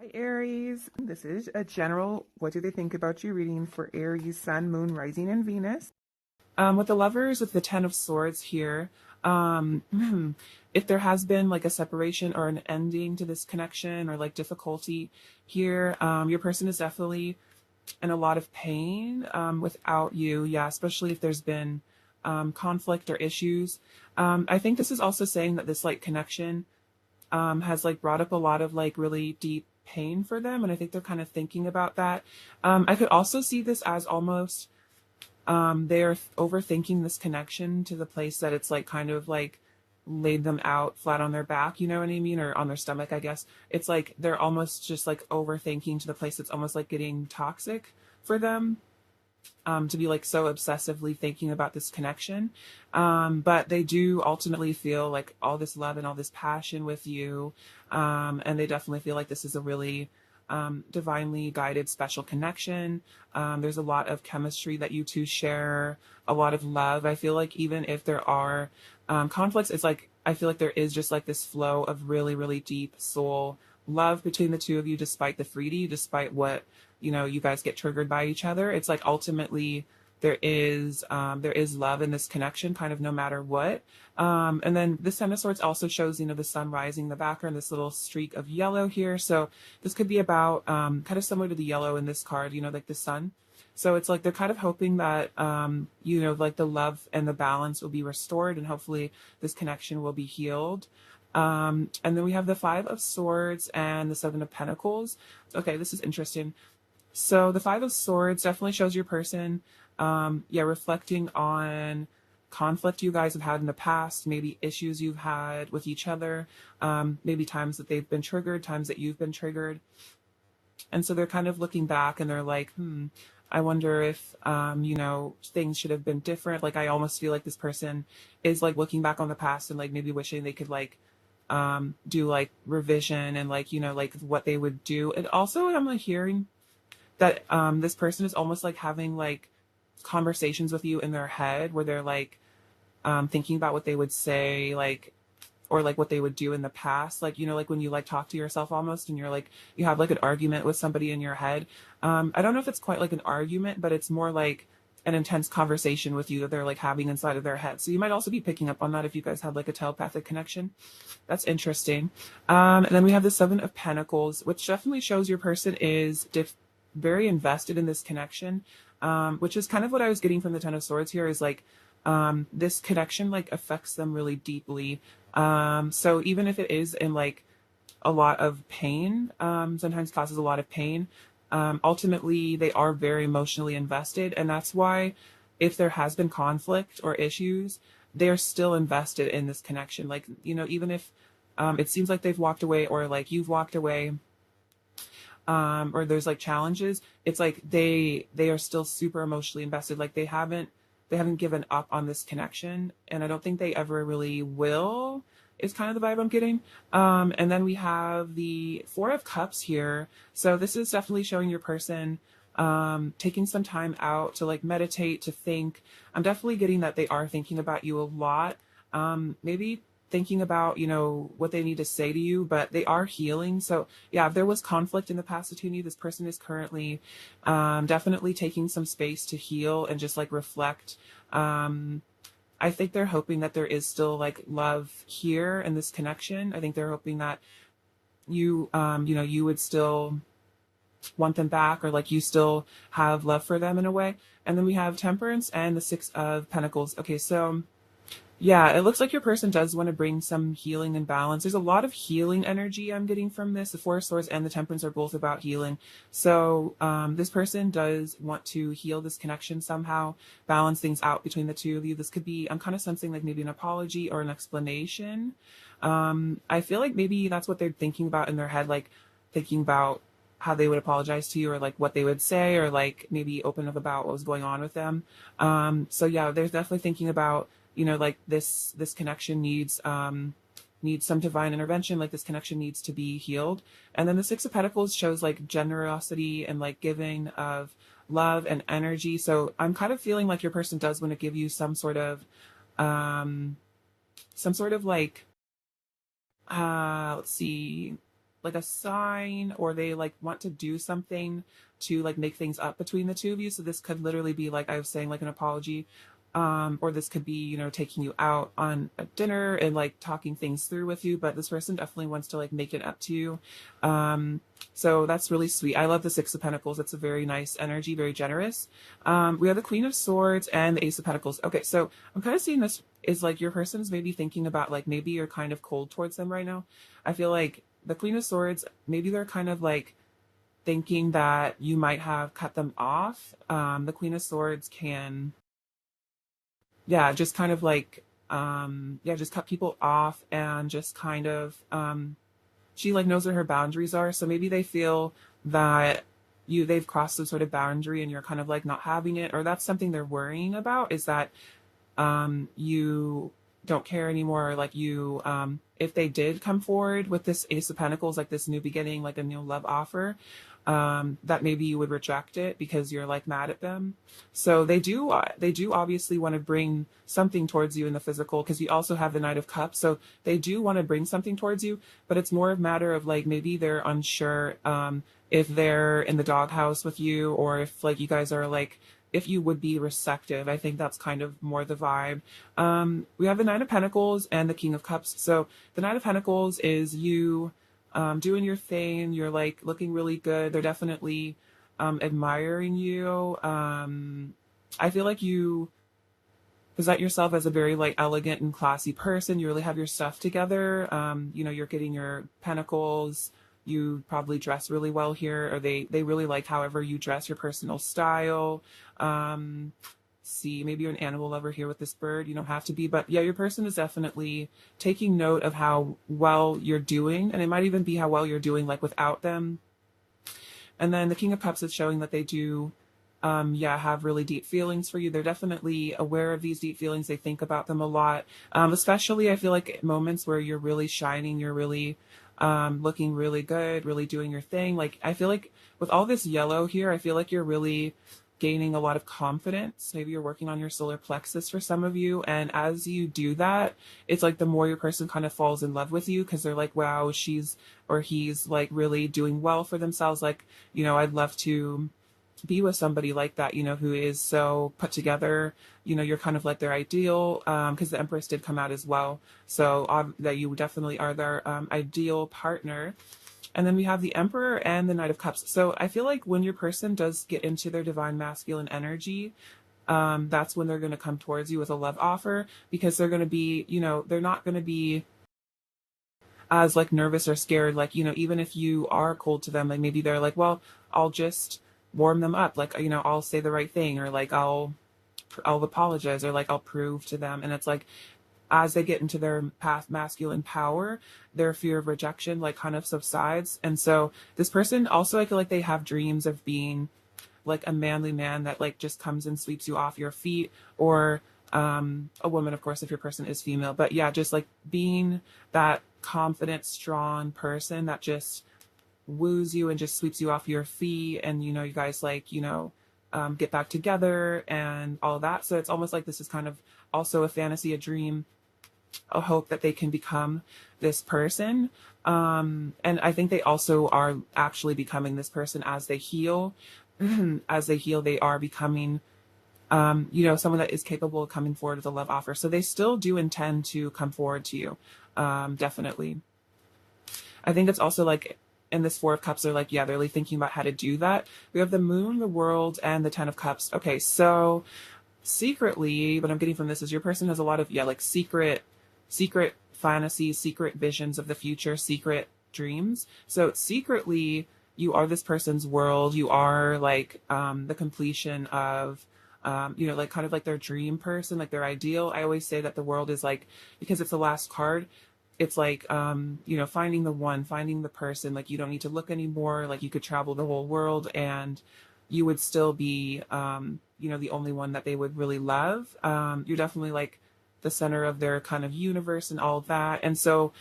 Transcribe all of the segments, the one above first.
Hi Aries, this is a general what do they think about you reading for Aries, Sun, Moon, Rising, and Venus. With the lovers, with the Ten of Swords here, if there has been like a separation or an ending to this connection or like difficulty here, your person is definitely in a lot of pain without you. Yeah, especially if there's been conflict or issues. I think this is also saying that this like connection has like brought up a lot of like really deep pain for them, and I think they're kind of thinking about that. I could also see this as almost they're overthinking this connection to the place that it's like kind of like laid them out flat on their back, you know what I mean, or on their stomach, I guess. It's like they're almost just like overthinking to the place that's almost like getting toxic for them, to be like so obsessively thinking about this connection. But they do ultimately feel like all this love and all this passion with you. And they definitely feel like this is a really divinely guided special connection. There's a lot of chemistry that you two share, a lot of love. I feel like even if there are conflicts, it's like I feel like there is just like this flow of really, really deep soul love between the two of you, despite the 3D, despite what you guys get triggered by each other. It's like ultimately there is love in this connection, kind of no matter what. And then this Ten of Swords also shows the sun rising in the background, this little streak of yellow here. So this could be about kind of similar to the yellow in this card, like the sun. So it's like they're kind of hoping that like the love and the balance will be restored, and hopefully this connection will be healed. And then we have the Five of Swords and the Seven of Pentacles. Okay, this is interesting. So the Five of Swords definitely shows your person, reflecting on conflict you guys have had in the past, maybe issues you've had with each other, maybe times that they've been triggered, times that you've been triggered. And so they're kind of looking back and they're like, I wonder if, things should have been different. Like, I almost feel like this person is like looking back on the past and like maybe wishing they could like do like revision and like, like what they would do. And also I'm like hearing that this person is almost like having like conversations with you in their head where they're like thinking about what they would say, like, or like what they would do in the past, like like when you like talk to yourself almost and you're like you have like an argument with somebody in your head. I don't know if it's quite like an argument, but it's more like an intense conversation with you that they're like having inside of their head. So you might also be picking up on that if you guys have like a telepathic connection. That's interesting. And then we have the Seven of Pentacles, which definitely shows your person is very invested in this connection, which is kind of what I was getting from the Ten of Swords here, is like this connection like affects them really deeply. So even if it is in like a lot of pain, sometimes causes a lot of pain, ultimately they are very emotionally invested. And that's why if there has been conflict or issues, they're still invested in this connection. Like, even if it seems like they've walked away or like you've walked away, or there's like challenges, it's like they are still super emotionally invested. Like they haven't given up on this connection, and I don't think they ever really will, is kind of the vibe I'm getting. And then we have the Four of Cups here. So this is definitely showing your person taking some time out to like meditate, to think. I'm definitely getting that they are thinking about you a lot. Maybe thinking about what they need to say to you, but they are healing. So yeah, if there was conflict in the past between you, this person is currently definitely taking some space to heal and just like reflect. I think they're hoping that there is still like love here in this connection. I think they're hoping that you you would still want them back, or like you still have love for them in a way. And then we have Temperance and the Six of Pentacles. Okay, so yeah, it looks like your person does want to bring some healing and balance. There's a lot of healing energy I'm getting from this. The Four of Swords and the Temperance are both about healing. So this person does want to heal this connection somehow, balance things out between the two of you. This could be, I'm kind of sensing like maybe an apology or an explanation. I feel like maybe that's what they're thinking about in their head, like thinking about how they would apologize to you, or like what they would say, or like maybe open up about what was going on with them. So yeah, they're definitely thinking about like this connection needs some divine intervention. Like this connection needs to be healed. And then the Six of Pentacles shows like generosity and like giving of love and energy. So I'm kind of feeling like your person does want to give you some sort of like let's see, like a sign, or they like want to do something to like make things up between the two of you. So this could literally be like I was saying, like an apology. Or this could be, you know, taking you out on a dinner and like talking things through with you, but this person definitely wants to like make it up to you. So that's really sweet. I love the Six of Pentacles. It's a very nice energy, very generous. We have the Queen of Swords and the Ace of Pentacles. Okay, so I'm kind of seeing this is like your person's maybe thinking about like maybe you're kind of cold towards them right now. I feel like the Queen of Swords, maybe they're kind of like thinking that you might have cut them off. The Queen of Swords can, yeah, just kind of like, yeah, just cut people off and just kind of, she like knows where her boundaries are. So maybe they feel that they've crossed some sort of boundary and you're kind of like not having it, or that's something they're worrying about, is that you don't care anymore. Like you, if they did come forward with this Ace of Pentacles, like this new beginning, like a new love offer, that maybe you would reject it because you're like mad at them. So they do obviously want to bring something towards you in the physical, because you also have the Knight of Cups. So they do want to bring something towards you, but it's more a matter of like maybe they're unsure if they're in the doghouse with you, or if like you guys are like, if you would be receptive. I think that's kind of more the vibe. We have the Nine of Pentacles and the King of Cups. So the Nine of Pentacles is you doing your thing. You're like looking really good. They're definitely admiring you. I feel like you present yourself as a very like elegant and classy person. You really have your stuff together. You know, you're getting your pentacles. You probably dress really well here, or they really like however you dress, your personal style. See, maybe you're an animal lover here with this bird. You don't have to be, but yeah, your person is definitely taking note of how well you're doing, and it might even be how well you're doing like without them. And then the King of Cups is showing that they do, yeah, have really deep feelings for you. They're definitely aware of these deep feelings. They think about them a lot, especially I feel like at moments where you're really shining, you're really looking really good, really doing your thing. Like I feel like with all this yellow here, I feel like you're really gaining a lot of confidence. Maybe you're working on your solar plexus for some of you. And as you do that, it's like the more your person kind of falls in love with you, because they're like, wow, she's or he's like really doing well for themselves. Like, you know, I'd love to be with somebody like that, you know, who is so put together. You know, you're kind of like their ideal, because the Empress did come out as well. So that you definitely are their ideal partner. And then we have the Emperor and the Knight of Cups. So I feel like when your person does get into their divine masculine energy, that's when they're going to come towards you with a love offer, because they're going to be, you know, they're not going to be as like nervous or scared. Like, you know, even if you are cold to them, like maybe they're like, well, I'll just warm them up. Like, you know, I'll say the right thing, or like I'll apologize, or like I'll prove to them. And it's like, as they get into their masculine power, their fear of rejection like kind of subsides. And so this person also, I feel like they have dreams of being like a manly man that like just comes and sweeps you off your feet, or a woman, of course, if your person is female. But yeah, just like being that confident, strong person that just woos you and just sweeps you off your feet. And, you know, you guys like, you know, get back together and all that. So it's almost like this is kind of also a fantasy, a dream, a hope that they can become this person. And I think they also are actually becoming this person as they heal. As they heal, they are becoming, you know, someone that is capable of coming forward with a love offer. So they still do intend to come forward to you. Definitely. I think it's also like in this Four of Cups, they're like, yeah, they're really thinking about how to do that. We have the Moon, the World, and the Ten of Cups. Okay, so secretly, what I'm getting from this is your person has a lot of, yeah, like secret fantasies, secret visions of the future, secret dreams. So secretly, you are this person's world. You are like the completion of, you know, like kind of like their dream person, like their ideal. I always say that the world is like, because it's the last card, it's like, you know, finding the one, finding the person. Like you don't need to look anymore. Like you could travel the whole world and you would still be, you know, the only one that they would really love. You're definitely like the center of their kind of universe and all of that. And so,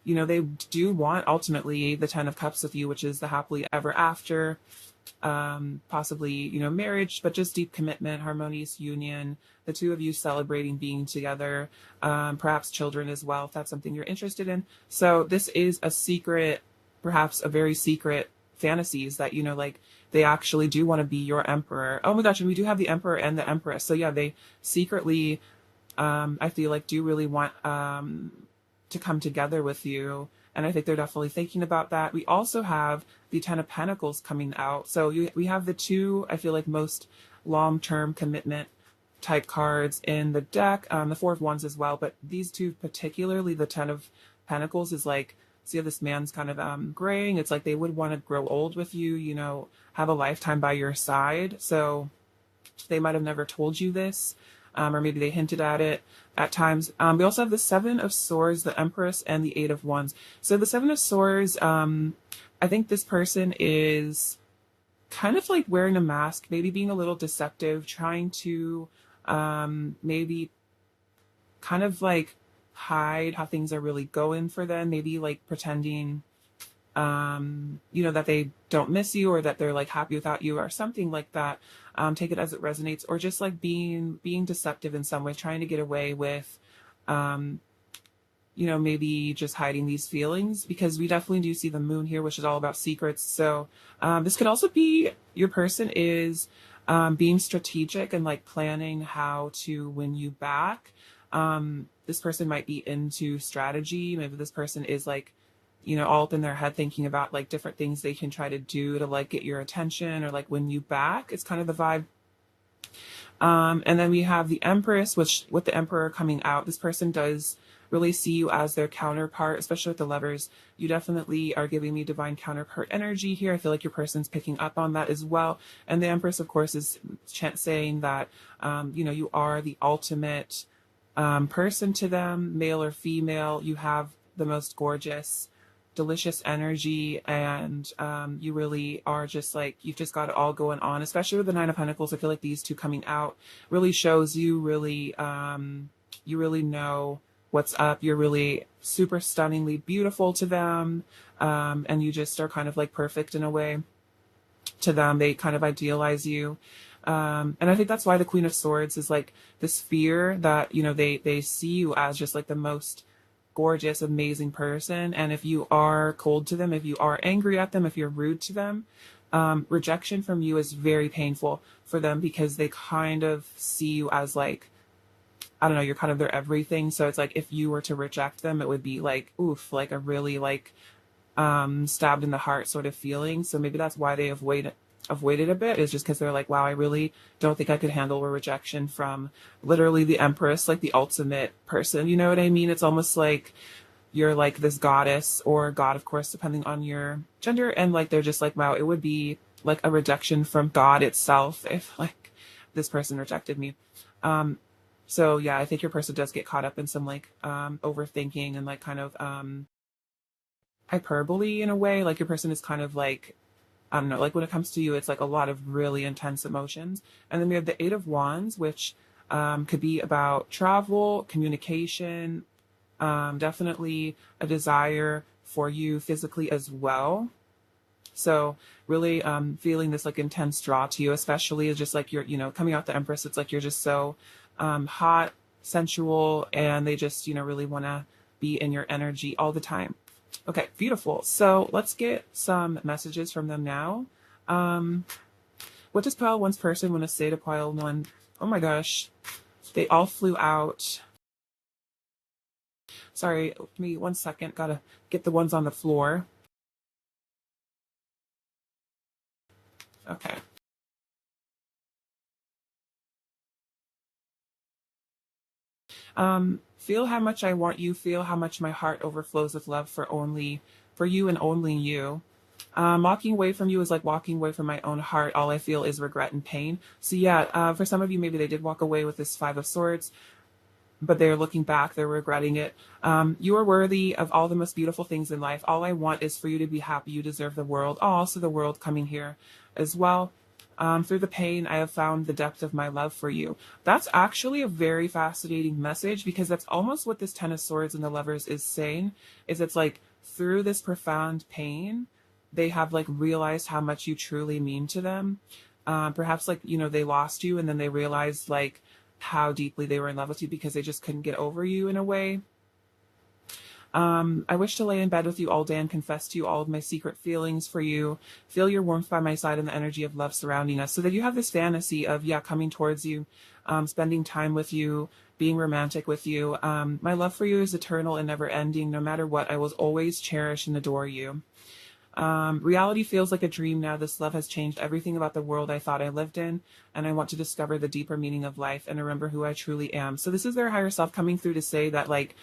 you know, they do want ultimately the Ten of Cups with you, which is the happily ever after, possibly, you know, marriage, but just deep commitment, harmonious union, the two of you celebrating being together, perhaps children as well, if that's something you're interested in. So this is a secret perhaps a very secret fantasies that, like they actually do want to be your emperor. Oh my gosh, and we do have the emperor and the empress. So yeah, they secretly, I feel like do really want to come together with you. And I think they're definitely thinking about that. We also have the Ten of Pentacles coming out. So we have the two, I feel like, most long-term commitment type cards in the deck, the Four of Wands as well. But these two, particularly the Ten of Pentacles, is like, see how this man's kind of graying. It's like they would want to grow old with you, have a lifetime by your side. So they might have never told you this, or maybe they hinted at it at times. We also have the Seven of Swords, the Empress, and the Eight of Wands. So the Seven of Swords, I think this person is kind of like wearing a mask, maybe being a little deceptive, trying to maybe kind of like hide how things are really going for them, maybe like pretending that they don't miss you, or that they're like happy without you, or something like that. Take it as it resonates, or just like being deceptive in some way, trying to get away with maybe just hiding these feelings, because we definitely do see the moon here, which is all about secrets. So this could also be your person is being strategic and like planning how to win you back. This person might be into strategy. Maybe this person is like, all up in their head thinking about like different things they can try to do to like get your attention or like win you back. It's kind of the vibe. And then we have the Empress, which with the Emperor coming out, this person does really see you as their counterpart, especially with the Lovers. You definitely are giving me divine counterpart energy here. I feel like your person's picking up on that as well. And the Empress, of course, is saying that, you are the ultimate person to them, male or female. You have the most gorgeous, delicious energy, and you really are just like, you've just got it all going on, especially with the Nine of Pentacles. I feel like these two coming out really shows you really know what's up. You're really super stunningly beautiful to them, and you just are kind of like perfect in a way to them. They kind of idealize you. And I think that's why the Queen of Swords is like this fear that, they see you as just like the most gorgeous, amazing person. And if you are cold to them, if you are angry at them, if you're rude to them, rejection from you is very painful for them, because they kind of see you as like, I don't know, you're kind of their everything. So it's like, if you were to reject them, it would be like, oof, like a really like stabbed in the heart sort of feeling. So maybe that's why they avoided a bit, is just because they're like, wow, I really don't think I could handle a rejection from literally the Empress, like the ultimate person. You know what I mean? It's almost like you're like this goddess, or god, of course, depending on your gender. And like, they're just like, wow, it would be like a rejection from God itself if like this person rejected me. So yeah, I think your person does get caught up in some like overthinking and like kind of hyperbole in a way. Like your person is kind of like, I don't know, like when it comes to you, it's like a lot of really intense emotions. And then we have the Eight of Wands, which could be about travel, communication, definitely a desire for you physically as well. So really feeling this like intense draw to you, especially is just like you're, coming out the Empress, it's like you're just so hot, sensual, and they just, really want to be in your energy all the time. Okay, beautiful. So let's get some messages from them now. What does pile one's person want to say to pile one? Oh my gosh, they all flew out. Sorry, give me 1 second. Gotta get the ones on the floor. Okay. Feel how much I want you. Feel how much my heart overflows with love for you and only you. Walking away from you is like walking away from my own heart. All I feel is regret and pain. So yeah, for some of you, maybe they did walk away with this Five of Swords, but they're looking back, they're regretting it. You are worthy of all the most beautiful things in life. All I want is for you to be happy. You deserve the world. Also the world coming here as well. Through the pain, I have found the depth of my love for you. That's actually a very fascinating message, because that's almost what this Ten of Swords and the Lovers is saying, is it's like through this profound pain, they have like realized how much you truly mean to them. Perhaps like, they lost you, and then they realized like how deeply they were in love with you because they just couldn't get over you in a way. I wish to lay in bed with you all day and confess to you all of my secret feelings for you. Feel your warmth by my side and the energy of love surrounding us. So that you have this fantasy of, yeah, coming towards you, spending time with you, being romantic with you. My love for you is eternal and never ending. No matter what, I will always cherish and adore you. Reality feels like a dream now. This love has changed everything about the world I thought I lived in, and I want to discover the deeper meaning of life and remember who I truly am. So this is their higher self coming through to say that, like,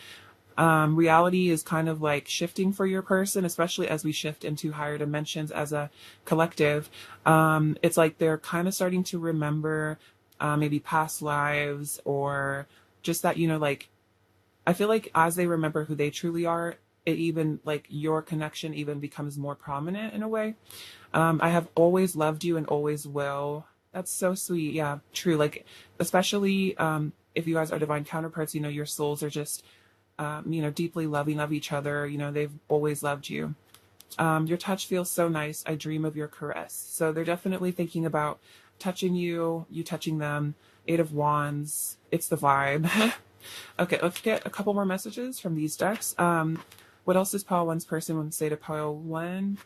reality is kind of like shifting for your person, especially as we shift into higher dimensions as a collective. It's like they're kind of starting to remember maybe past lives, or just that, like, I feel like as they remember who they truly are, it even, like, your connection even becomes more prominent in a way. I have always loved you and always will. That's so sweet. Yeah, true. Like, especially if you guys are divine counterparts, your souls are just, deeply loving of each other. They've always loved you. Your touch feels so nice. I dream of your caress. So they're definitely thinking about touching you, you touching them. Eight of Wands. It's the vibe. Okay, let's get a couple more messages from these decks. What else does pile one's person want to say to pile one?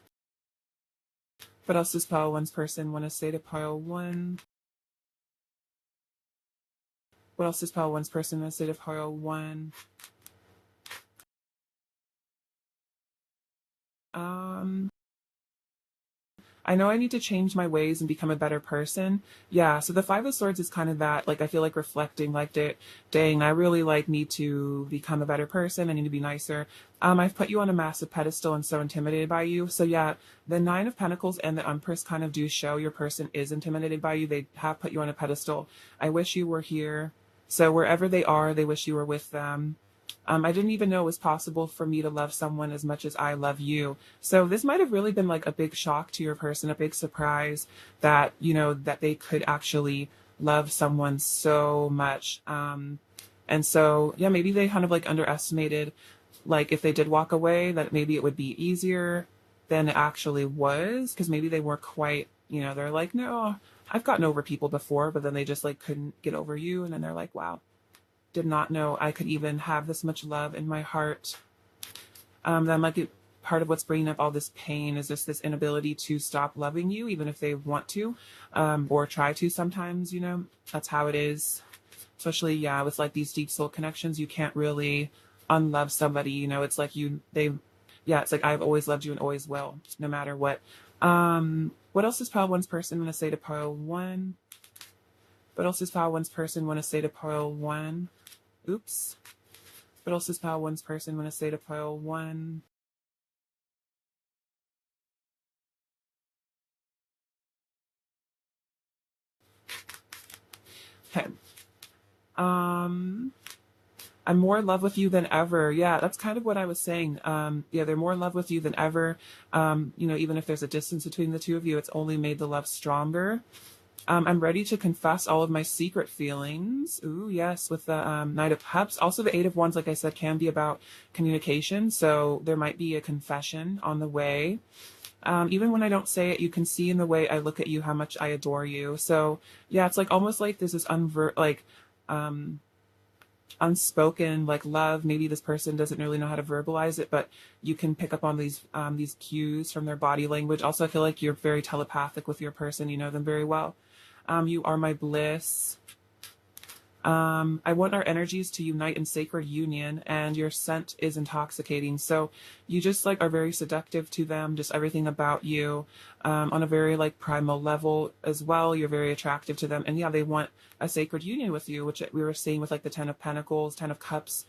What else does pile one's person want to say to pile one? What else does pile one's person want to say to pile one? I know I need to change my ways and become a better person. Yeah, so the Five of Swords is kind of that, like, I feel like reflecting, like, dang, I really, like, need to become a better person. I need to be nicer. I've put you on a massive pedestal and so intimidated by you. So yeah, the Nine of Pentacles and the Empress kind of do show your person is intimidated by you. They have put you on a pedestal. I wish you were here. So wherever they are, they wish you were with them. I didn't even know it was possible for me to love someone as much as I love you. So this might have really been like a big shock to your person, a big surprise that, that they could actually love someone so much. And so, yeah, maybe they kind of like underestimated, like, if they did walk away, that maybe it would be easier than it actually was. Because maybe they weren't quite, they're like, no, I've gotten over people before, but then they just like couldn't get over you. And then they're like, wow, did not know I could even have this much love in my heart. That might be part of what's bringing up all this pain, is just this inability to stop loving you, even if they want to, or try to sometimes, that's how it is. Especially, yeah, with like these deep soul connections, you can't really unlove somebody, it's like it's like I've always loved you and always will, no matter what. What else does pile one's person want to say to pile one? What else does pile one's person want to say to pile one? Oops. What else does pile one's person want to say to pile one? Okay. I'm more in love with you than ever. Yeah, that's kind of what I was saying. Yeah, they're more in love with you than ever. Even if there's a distance between the two of you, it's only made the love stronger. I'm ready to confess all of my secret feelings. Ooh, yes, with the Knight of Cups. Also, the Eight of Wands, like I said, can be about communication. So there might be a confession on the way. Even when I don't say it, you can see in the way I look at you how much I adore you. So yeah, it's like almost like there's this unspoken like love. Maybe this person doesn't really know how to verbalize it, but you can pick up on these cues from their body language. Also, I feel like you're very telepathic with your person. You know them very well. You are my bliss. I want our energies to unite in sacred union, and your scent is intoxicating. So you just like are very seductive to them, just everything about you, on a very like primal level as well. You're very attractive to them. And yeah, they want a sacred union with you, which we were seeing with like the Ten of Pentacles, Ten of Cups.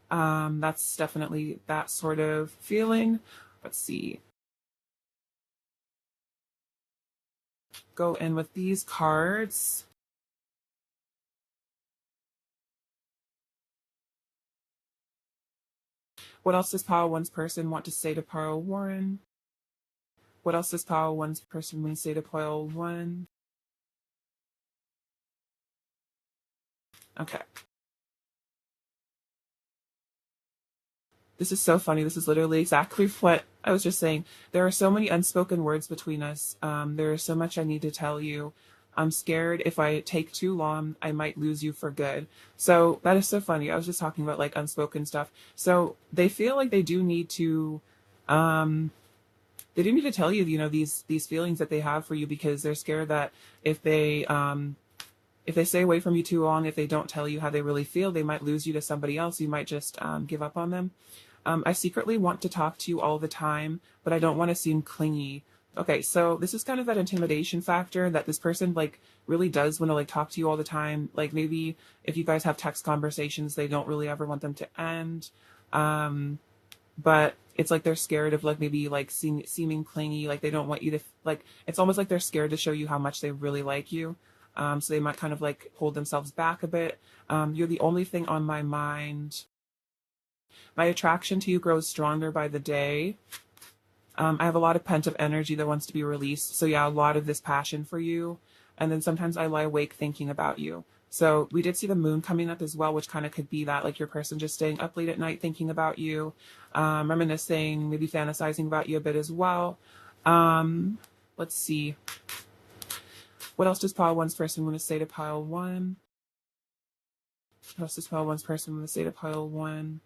That's definitely that sort of feeling. Let's see. Go in with these cards. What else does Pile One's person want to say to Pile One? What else does Pile One's person want to say to Pile One? Okay. This is so funny. This is literally exactly what I was just saying. There are so many unspoken words between us. There is so much I need to tell you. I'm scared if I take too long, I might lose you for good. So that is so funny. I was just talking about like unspoken stuff. So they feel like um, they do need to tell you, you know, these feelings that they have for you, because they're scared that if they stay away from you too long, if they don't tell you how they really feel, they might lose you to somebody else. You might just give up on them. I secretly want to talk to you all the time, but I don't want to seem clingy. Okay, so this is kind of that intimidation factor that this person like really does want to like talk to you all the time. Like maybe if you guys have text conversations, they don't really ever want them to end. Um, but it's like they're scared of like maybe like seeming clingy, like they don't want you to like, it's almost like they're scared to show you how much they really like you. So they might kind of like hold themselves back a bit. You're the only thing on my mind. My attraction to you grows stronger by the day. I have a lot of pent up energy that wants to be released. So yeah, a lot of this passion for you. And then sometimes I lie awake thinking about you. So we did see the moon coming up as well, which kind of could be that, like your person just staying up late at night thinking about you, reminiscing, maybe fantasizing about you a bit as well. Let's see. What else does pile one's person want to say to pile one? What else does pile one's person want to say to pile one?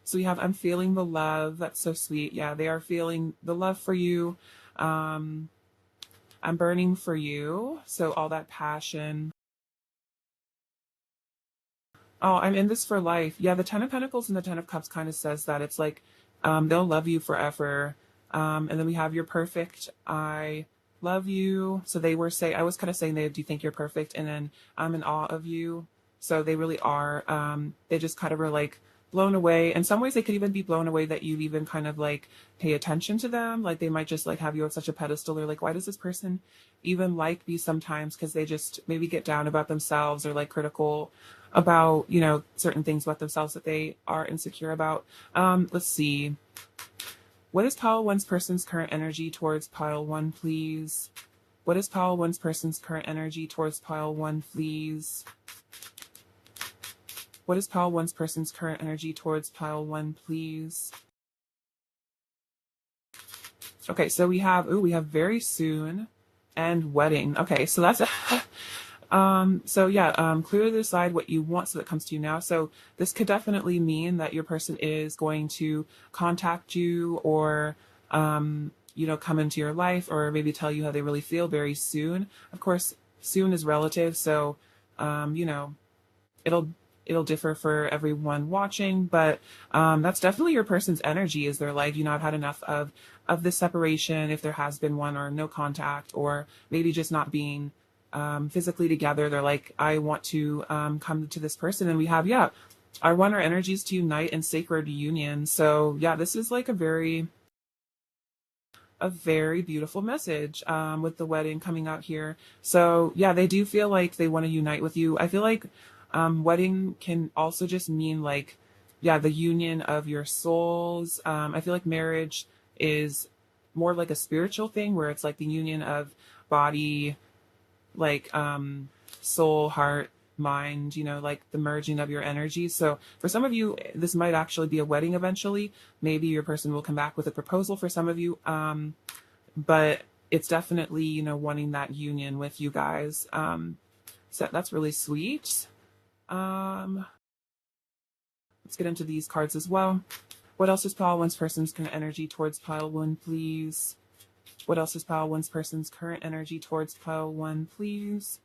So we have, I'm feeling the love. That's so sweet. Yeah, they are feeling the love for you. Um, I'm burning for you. So all that passion. Oh, I'm in this for life. Yeah, the Ten of Pentacles and the Ten of Cups kind of says that. It's like they'll love you forever. And then we have you're perfect. I love you. So they were say I was kind of saying they do think you're perfect, and then I'm in awe of you. So they really are. They just kind of are like blown away. In some ways, they could even be blown away that you even kind of like pay attention to them. Like they might just like have you on such a pedestal. Or like, why does this person even like me sometimes? Because they just maybe get down about themselves or like critical about, you know, certain things about themselves that they are insecure about. Let's see. What is pile one's person's current energy towards pile one, please? What is pile one's person's current energy towards pile one, please? What is pile one's person's current energy towards pile one, please? Okay, so we have very soon and wedding. Okay, so that's so yeah, clearly decide what you want so that comes to you now. So this could definitely mean that your person is going to contact you or you know, come into your life or maybe tell you how they really feel very soon. Of course, soon is relative, so you know, it'll it'll differ for everyone watching, but that's definitely your person's energy. Is they're like, you know, I've had enough of this separation, if there has been one, or no contact, or maybe just not being physically together. They're like, I want to come to this person, and we have, yeah, I want our energies to unite in sacred union. So yeah, this is like a very beautiful message with the wedding coming out here. So yeah, they do feel like they want to unite with you. I feel like wedding can also just mean like, yeah, the union of your souls. I feel like marriage is more like a spiritual thing where it's like the union of body, like soul, heart, mind, you know, like the merging of your energies. So for some of you, this might actually be a wedding eventually. Maybe your person will come back with a proposal for some of you. But it's definitely, you know, wanting that union with you guys. So that's really sweet. Let's get into these cards as well. What else is pile one's person's current energy towards pile one, please? What else is pile one's person's current energy towards pile one, please?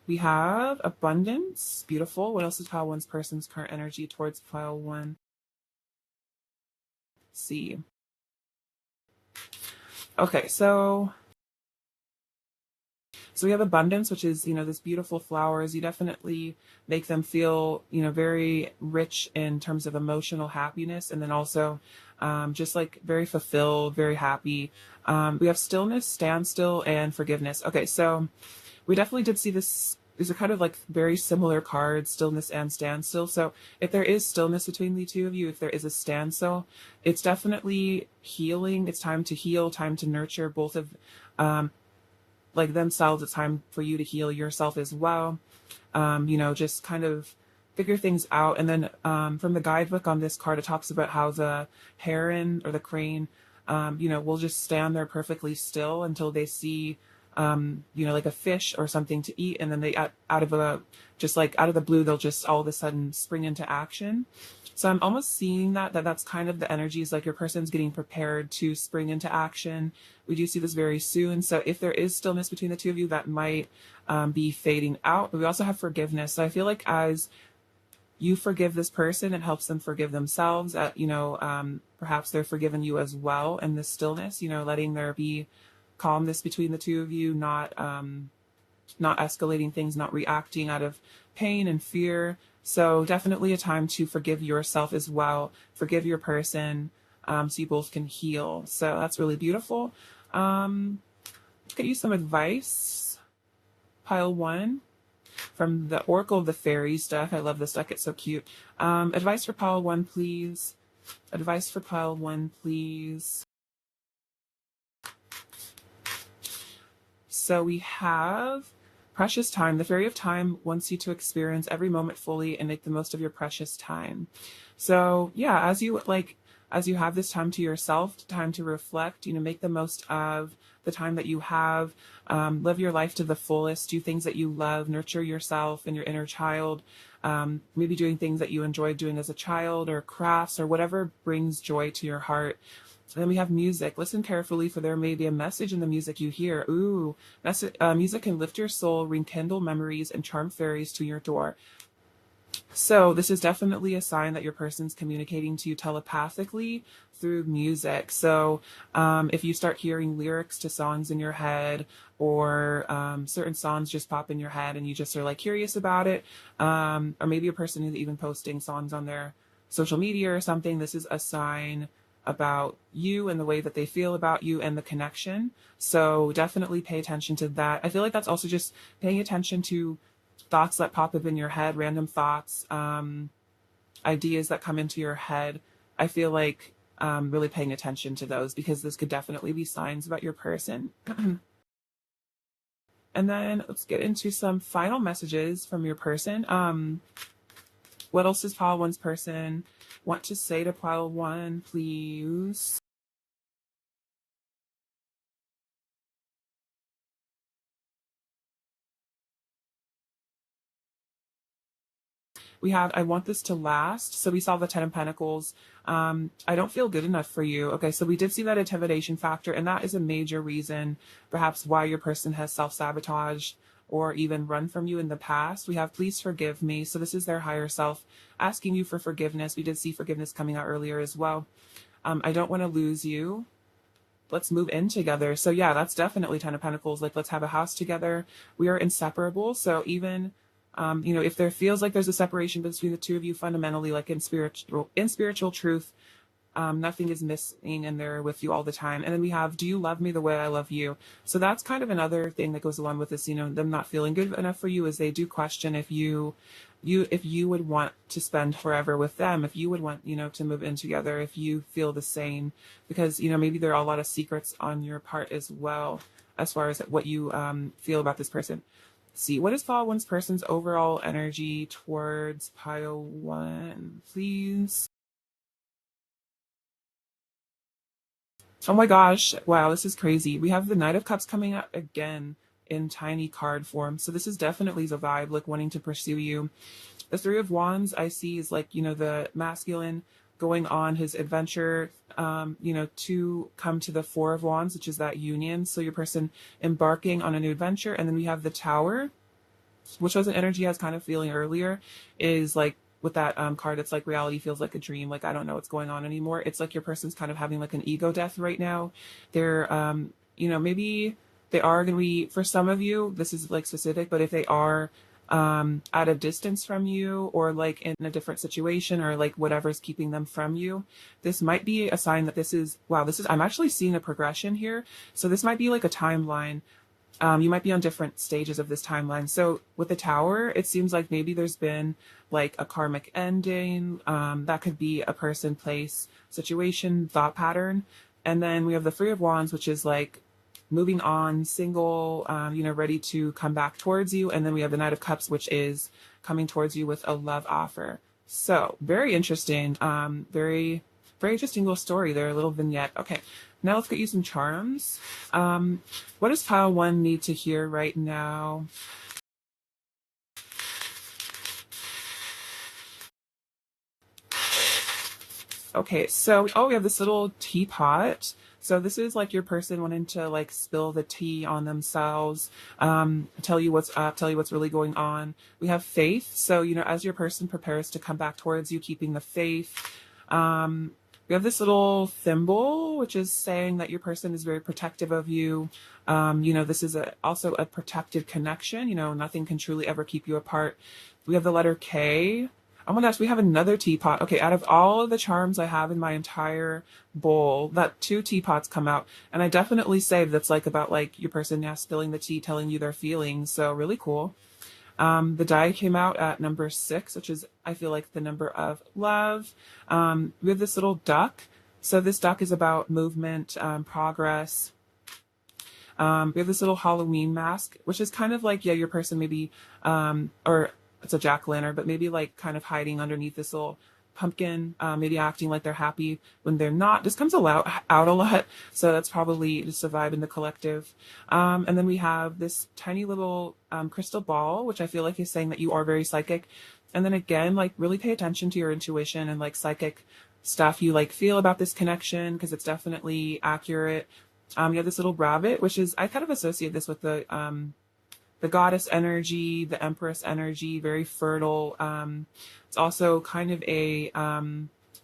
We have abundance. Beautiful. What else is pile one's person's current energy towards pile one? See. Okay, so we have abundance, which is, you know, this beautiful flowers. You definitely make them feel, you know, very rich in terms of emotional happiness. And then also just like very fulfilled, very happy. We have stillness, standstill, and forgiveness. Okay, so we definitely did see this. These are kind of like very similar cards, stillness and standstill. So if there is stillness between the two of you, if there is a standstill, it's definitely healing. It's time to heal, time to nurture both of like themselves. It's time for you to heal yourself as well. You know, just kind of figure things out. And then from the guidebook on this card, it talks about how the heron or the crane, will just stand there perfectly still until they see, like a fish or something to eat. And then they, just like out of the blue, they'll just all of a sudden spring into action. So I'm almost seeing that's kind of the energies, like your person's getting prepared to spring into action. We do see this very soon. So if there is stillness between the two of you, that might be fading out. But we also have forgiveness. So I feel like as you forgive this person, it helps them forgive themselves. Perhaps they're forgiven you as well. And this stillness, letting there be calmness between the two of you, not escalating things, not reacting out of pain and fear. So definitely a time to forgive yourself as well, forgive your person, so you both can heal. So that's really beautiful. Let's get you some advice. Pile 1 from the Oracle of the Fairies deck. I love this deck. It's so cute. Advice for pile 1, please. Advice for pile 1, please. So we have precious time. The Fairy of Time wants you to experience every moment fully and make the most of your precious time. So yeah, as you have this time to yourself, time to reflect, make the most of the time that you have, live your life to the fullest, do things that you love, nurture yourself and your inner child, maybe doing things that you enjoyed doing as a child, or crafts, or whatever brings joy to your heart. Then we have music. Listen carefully, for there may be a message in the music you hear. Ooh, music can lift your soul, rekindle memories, and charm fairies to your door. So this is definitely a sign that your person's communicating to you telepathically through music. So if you start hearing lyrics to songs in your head, or certain songs just pop in your head and you just are like curious about it, or maybe a person is even posting songs on their social media or something, this is a sign about you and the way that they feel about you and the connection. So definitely pay attention to that. I feel like that's also just paying attention to thoughts that pop up in your head, random thoughts, ideas that come into your head. I feel like really paying attention to those, because this could definitely be signs about your person. And then let's get into some final messages from your person. What else does pile 1's person want to say to pile 1, please? We have, I want this to last. So we saw the 10 of Pentacles. I don't feel good enough for you. Okay, so we did see that intimidation factor, and that is a major reason perhaps why your person has self-sabotaged or even run from you in the past. We have please forgive me. So this is their higher self asking you for forgiveness. We did see forgiveness coming out earlier as well. I don't want to lose you. Let's move in together. So yeah, that's definitely 10 of Pentacles. Like, let's have a house together. We are inseparable. So even if there feels like there's a separation between the two of you, fundamentally, like in spiritual truth, nothing is missing, and they're with you all the time. And then we have, do you love me the way I love you? So that's kind of another thing that goes along with this, them not feeling good enough for you, is they do question if you would want to spend forever with them, if you would want, to move in together, if you feel the same, because, maybe there are a lot of secrets on your part as well, as far as what you feel about this person. See, what is pile 1's person's overall energy towards pile 1, please? Oh my gosh, wow, this is crazy. We have the Knight of Cups coming out again in tiny card form. So this is definitely the vibe, like wanting to pursue you. The Three of Wands I see is like, the masculine going on his adventure, to come to the Four of Wands, which is that union. So your person embarking on a new adventure. And then we have the Tower, which was an energy I was kind of feeling earlier, is like with that card, it's like reality feels like a dream. Like, I don't know what's going on anymore. It's like your person's kind of having like an ego death right now. They're, maybe they are going to be, for some of you, this is like specific, but if they are at a distance from you, or like in a different situation, or like whatever's keeping them from you, this might be a sign that I'm actually seeing a progression here. So this might be like a timeline. You might be on different stages of this timeline. So with the Tower, it seems like maybe there's been like a karmic ending. That could be a person, place, situation, thought pattern. And then we have the Three of Wands, which is like moving on, single, ready to come back towards you. And then we have the Knight of Cups, which is coming towards you with a love offer. So very interesting. Very, very interesting little story there, a little vignette. Okay, now let's get you some charms. What does pile one need to hear right now? Okay, so, oh, we have this little teapot. So this is like your person wanting to like spill the tea on themselves, tell you what's up, tell you what's really going on. We have faith. So, you know, as your person prepares to come back towards you, keeping the faith. We have this little thimble, which is saying that your person is very protective of you. You know, this is also a protective connection. You know, nothing can truly ever keep you apart. We have the letter K. Oh my gosh, we have another teapot. Okay, out of all of the charms I have in my entire bowl, that two teapots come out. And I definitely say that's like about like your person now spilling the tea, telling you their feelings. So really cool. The die came out at number 6, which is, I feel like, the number of love. We have this little duck. So this duck is about movement, progress. We have this little Halloween mask, which is kind of like, yeah, your person maybe, or it's a jack-o'-lantern, but maybe like kind of hiding underneath this little pumpkin, maybe acting like they're happy when they're not. This comes out a lot, so that's probably just a vibe in the collective. And then we have this tiny little crystal ball, which I feel like is saying that you are very psychic. And then again, like really pay attention to your intuition and like psychic stuff you like feel about this connection, because it's definitely accurate. You have this little rabbit, which is, I kind of associate this with the goddess energy, the empress energy, very fertile. It's also kind of a,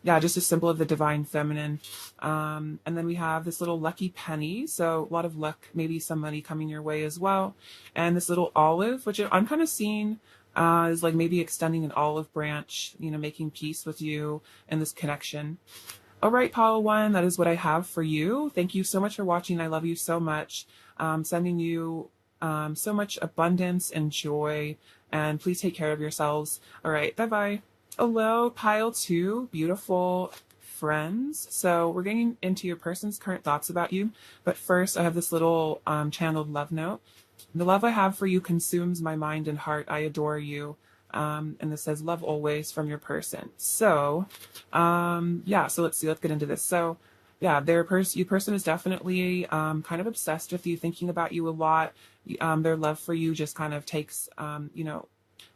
yeah, just a symbol of the divine feminine. And then we have this little lucky penny. So a lot of luck, maybe some money coming your way as well. And this little olive, which I'm kind of seeing is like maybe extending an olive branch, you know, making peace with you and this connection. All right, pile one, that is what I have for you. Thank you so much for watching. I love you so much. Sending you so much abundance and joy, and please take care of yourselves. All right, bye-bye. Hello, pile 2, beautiful friends. So we're getting into your person's current thoughts about you, but first I have this little channeled love note. The love I have for you consumes my mind and heart. I adore you. And this says love always from your person. So yeah, so let's see, let's get into this. So yeah, your person is definitely kind of obsessed with you, thinking about you a lot. Their love for you just kind of takes, you know,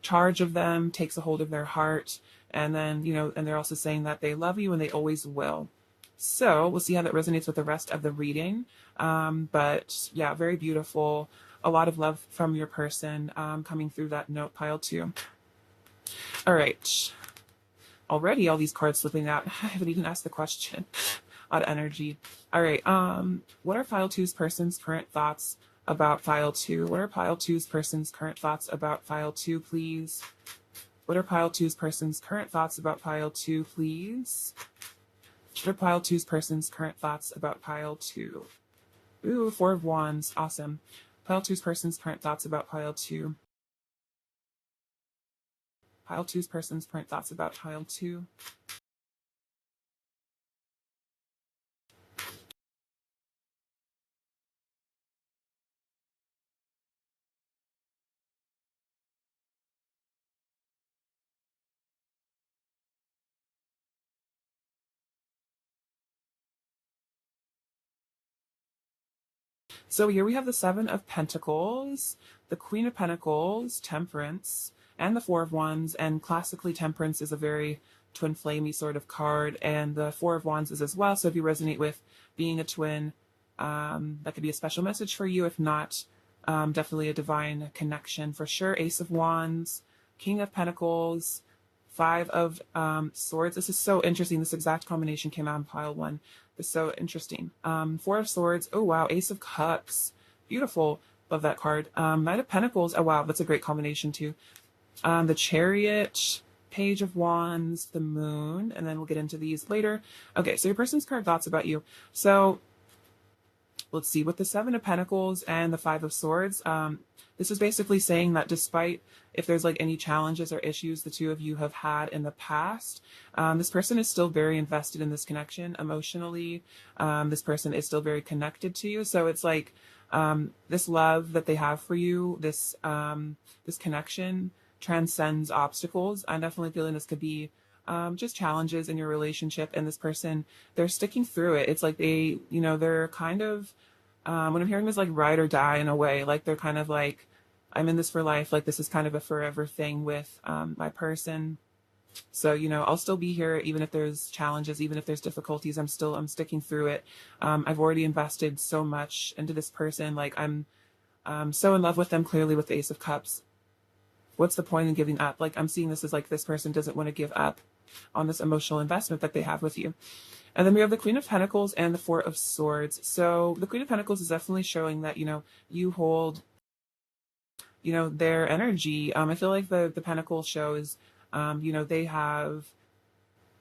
charge of them, takes a hold of their heart. And then, you know, and they're also saying that they love you and they always will. So we'll see how that resonates with the rest of the reading. But yeah, very beautiful. A lot of love from your person coming through that note, pile 2. All right. Already all these cards slipping out. I haven't even asked the question. A lot of energy. All right. What are pile 2's person's current thoughts about pile 2? What are pile 2's person's current thoughts about pile 2, please? What are pile 2's person's current thoughts about pile 2, please? What are pile 2's person's current thoughts about pile 2? Ooh, 4 of Wands. Awesome. Pile 2's person's current thoughts about pile 2. Pile 2's person's current thoughts about pile 2. So here we have the 7 of Pentacles, the Queen of Pentacles, Temperance, and the 4 of Wands. And classically, Temperance is a very twin flamey sort of card, and the 4 of Wands is as well. So if you resonate with being a twin, that could be a special message for you. If not, definitely a divine connection for sure. Ace of Wands, King of Pentacles, 5 of Swords. This is so interesting. This exact combination came out in pile 1. It's so interesting. 4 of Swords. Oh, wow. Ace of Cups. Beautiful. Love that card. Knight of Pentacles. Oh, wow. That's a great combination, too. The Chariot, Page of Wands, the Moon, and then we'll get into these later. Okay, so your person's current thoughts about you. So let's see, with the 7 of Pentacles and the 5 of Swords, this is basically saying that despite if there's like any challenges or issues the two of you have had in the past, this person is still very invested in this connection emotionally. This person is still very connected to you. So it's like this love that they have for you, this this connection transcends obstacles. I'm definitely feeling this could be just challenges in your relationship, and this person, they're sticking through it. It's like they, they're kind of, what I'm hearing is like ride or die in a way. Like they're kind of like, I'm in this for life. Like this is kind of a forever thing with my person. So, I'll still be here even if there's challenges, even if there's difficulties. I'm sticking through it. I've already invested so much into this person. Like I'm so in love with them, clearly with the Ace of Cups. What's the point in giving up? Like I'm seeing this as like this person doesn't want to give up on this emotional investment that they have with you. And then we have the Queen of Pentacles and the Four of Swords. So the Queen of Pentacles is definitely showing that, you hold, their energy. I feel like the Pentacle shows, they have,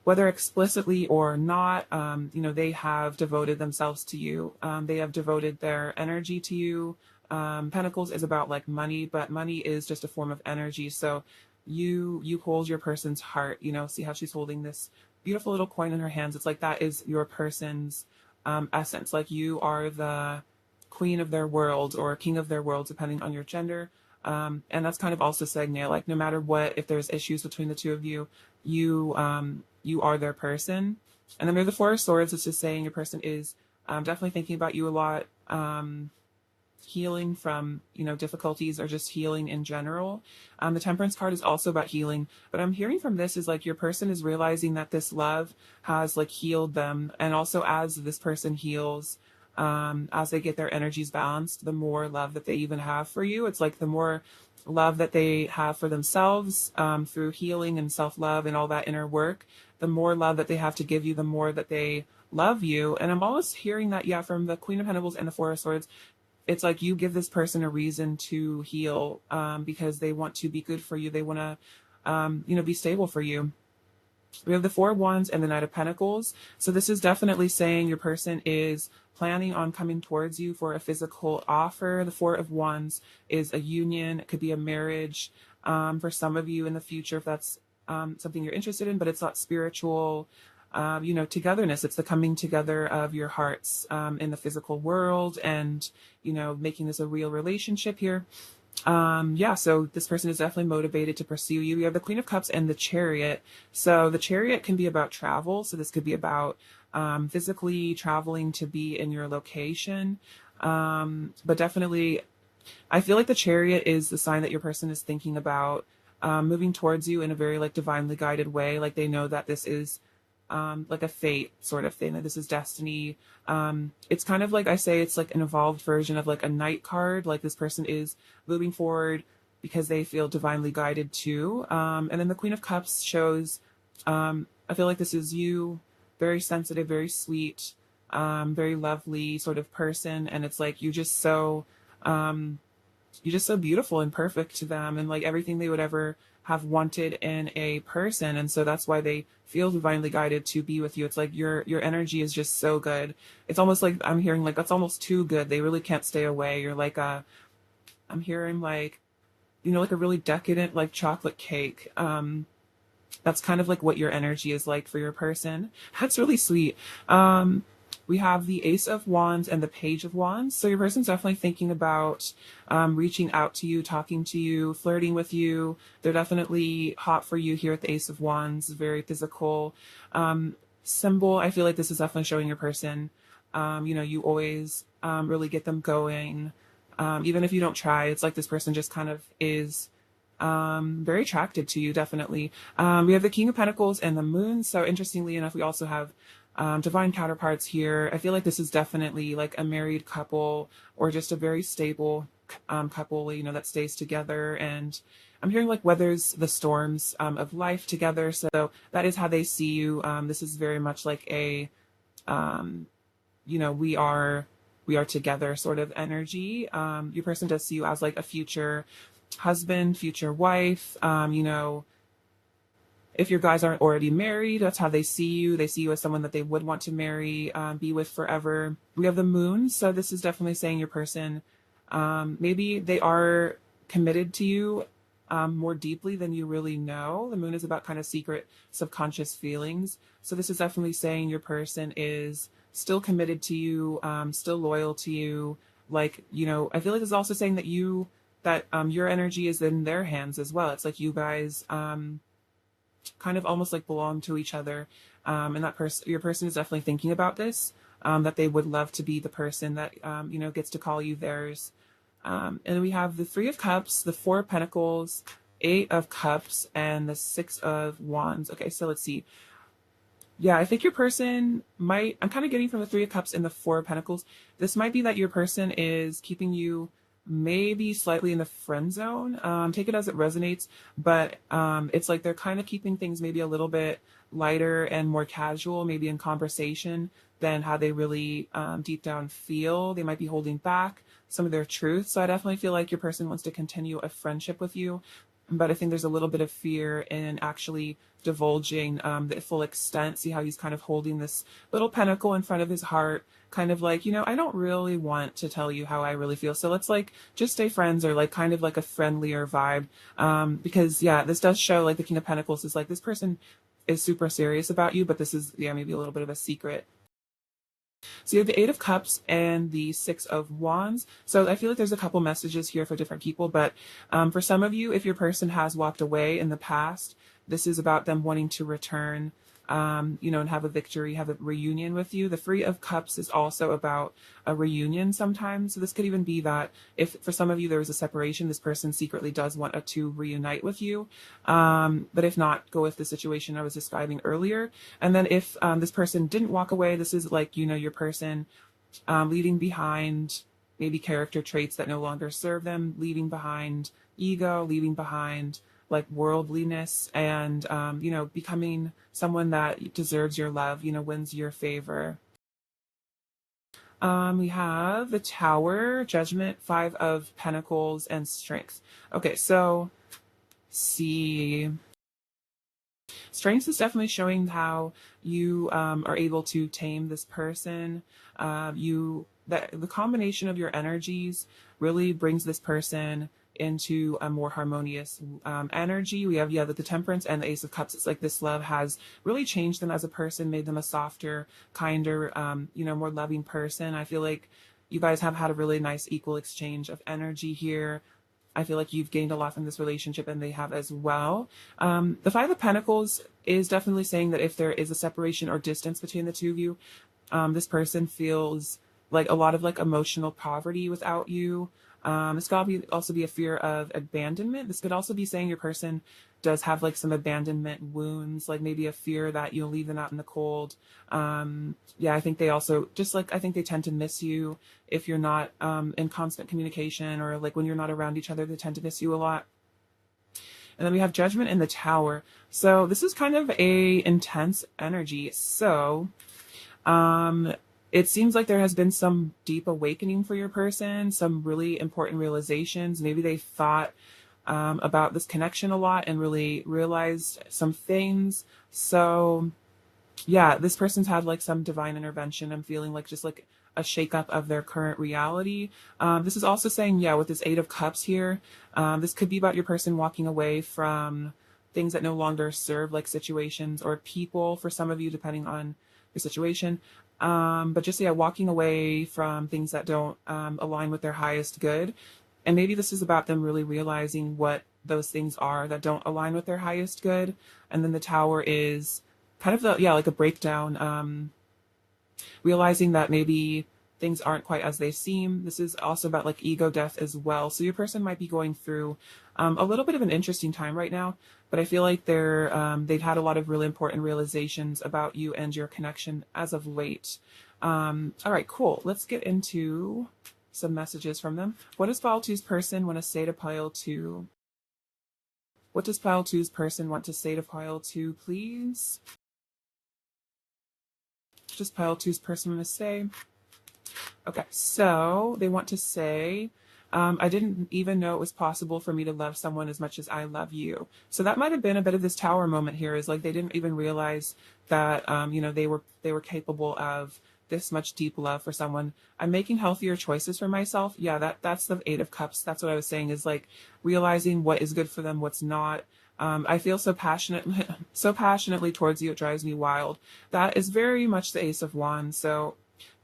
whether explicitly or not, they have devoted themselves to you. They have devoted their energy to you. Pentacles is about like money, but money is just a form of energy. So you hold your person's heart, see how she's holding this beautiful little coin in her hands. It's like that is your person's essence. Like you are the queen of their world or king of their world, depending on your gender. And that's kind of also saying, like, no matter what, if there's issues between the two of you, you are their person. And then we have the Four of Swords. It's just saying your person is definitely thinking about you a lot, healing from, difficulties or just healing in general. The Temperance card is also about healing. But I'm hearing from this is like your person is realizing that this love has like healed them. And also as this person heals, as they get their energies balanced, the more love that they even have for you. It's like the more love that they have for themselves through healing and self-love and all that inner work, the more love that they have to give you, the more that they love you. And I'm always hearing that, yeah, from the Queen of Pentacles and the Four of Swords. It's like you give this person a reason to heal because they want to be good for you. They want to, be stable for you. We have the Four of Wands and the Knight of Pentacles. So this is definitely saying your person is planning on coming towards you for a physical offer. The Four of Wands is a union. It could be a marriage for some of you in the future if that's something you're interested in, but it's not spiritual, togetherness. It's the coming together of your hearts in the physical world and, making this a real relationship here. So this person is definitely motivated to pursue you. You have the Queen of Cups and the Chariot. So the Chariot can be about travel. So this could be about physically traveling to be in your location. But definitely, I feel like the Chariot is the sign that your person is thinking about moving towards you in a very like divinely guided way. Like they know that this is like a fate sort of thing, that this is destiny. It's kind of like I say, it's like an evolved version of like a knight card. Like this person is moving forward because they feel divinely guided too. And then the Queen of Cups shows, I feel like this is you, very sensitive, very sweet, very lovely sort of person. And it's like you're just so beautiful and perfect to them, and like everything they would ever have wanted in a person. And so that's why they feel divinely guided to be with you. It's like your energy is just so good. It's almost like I'm hearing like that's almost too good. They really can't stay away. You're like I'm hearing like, like a really decadent like chocolate cake. That's kind of like what your energy is like for your person. That's really sweet. We have the Ace of Wands and the Page of Wands. So your person's definitely thinking about reaching out to you, talking to you, flirting with you. They're definitely hot for you here at the Ace of Wands, very physical symbol. I feel like this is definitely showing your person, you always really get them going. Even if you don't try, it's like this person just kind of is very attracted to you, definitely. We have the King of Pentacles and the Moon. So interestingly enough, we also have divine counterparts here. I feel like this is definitely like a married couple or just a very stable couple, that stays together. And I'm hearing like weathers the storms of life together. So that is how they see you. This is very much like a, we are together sort of energy. Your person does see you as like a future husband, future wife, if your guys aren't already married, that's how they see you. They see you as someone that they would want to marry, be with forever. We have the Moon. So this is definitely saying your person, maybe they are committed to you more deeply than you really know. The Moon is about kind of secret subconscious feelings. So this is definitely saying your person is still committed to you, still loyal to you. Like, I feel like it's also saying that you that your energy is in their hands as well. It's like you guys kind of almost like belong to each other. And that person, your person is definitely thinking about this, that they would love to be the person that, gets to call you theirs. And we have the Three of Cups, the Four of Pentacles, Eight of Cups, and the Six of Wands. Okay, so let's see. Yeah, I think your person might, I'm kind of getting from the Three of Cups and the Four of Pentacles, this might be that your person is keeping you maybe slightly in the friend zone. Take it as it resonates, but it's like they're kind of keeping things maybe a little bit lighter and more casual, maybe in conversation, than how they really deep down feel. They might be holding back some of their truth. So I definitely feel like your person wants to continue a friendship with you, but I think there's a little bit of fear in actually divulging the full extent. See how he's kind of holding this little pentacle in front of his heart, kind of like, I don't really want to tell you how I really feel. So let's like just stay friends, or like kind of like a friendlier vibe. Because yeah, this does show like the King of Pentacles is like this person is super serious about you, but this is, yeah, maybe a little bit of a secret. So you have the Eight of Cups and the Six of Wands. So I feel like there's a couple messages here for different people, but for some of you, if your person has walked away in the past, this is about them wanting to return, and have a victory, have a reunion with you. The Three of Cups is also about a reunion sometimes. So this could even be that if for some of you there was a separation, this person secretly does want to reunite with you. But if not, go with the situation I was describing earlier. And then if this person didn't walk away, this is like, your person leaving behind maybe character traits that no longer serve them, leaving behind ego, leaving behind like worldliness, and becoming someone that deserves your love, wins your favor. We have the Tower, Judgment, Five of Pentacles, and Strength. Okay, so see, Strength is definitely showing how you are able to tame this person. That the combination of your energies really brings this person into a more harmonious energy. We have the Temperance and the Ace of Cups. It's like this love has really changed them as a person, made them a softer, kinder, more loving person. I feel like you guys have had a really nice equal exchange of energy here. I feel like you've gained a lot from this relationship, and they have as well. The Five of Pentacles is definitely saying that if there is a separation or distance between the two of you, this person feels like a lot of like emotional poverty without you. This could also be a fear of abandonment. This could also be saying your person does have like some abandonment wounds, like maybe a fear that you'll leave them out in the cold. I think they also I think they tend to miss you if you're not in constant communication, or like when you're not around each other, they tend to miss you a lot. And then we have Judgment in the Tower. So this is kind of a intense energy. So it seems like there has been some deep awakening for your person, some really important realizations. Maybe they thought about this connection a lot and really realized some things. So yeah, this person's had like some divine intervention. I'm feeling like just like a shakeup of their current reality. This is also saying, with this Eight of Cups here, this could be about your person walking away from things that no longer serve, like situations or people for some of you, depending on your situation. But just, walking away from things that don't align with their highest good. And maybe this is about them really realizing what those things are that don't align with their highest good. And then the Tower is kind of like a breakdown, realizing that maybe things aren't quite as they seem. This is also about like ego death as well. So your person might be going through a little bit of an interesting time right now, but I feel like they've had a lot of really important realizations about you and your connection as of late. All right, cool. Let's get into some messages from them. What does Pile 2's person want to say to Pile 2? What does Pile 2's person want to say to Pile 2, please? What does Pile 2's person want to say? Okay, so they want to say, I didn't even know it was possible for me to love someone as much as I love you. So that might have been a bit of this Tower moment here, is like they didn't even realize that, they were capable of this much deep love for someone. I'm making healthier choices for myself. Yeah, that's the Eight of Cups. That's what I was saying, is like realizing what is good for them, what's not. I feel so passionately towards you, it drives me wild. That is very much the Ace of Wands. So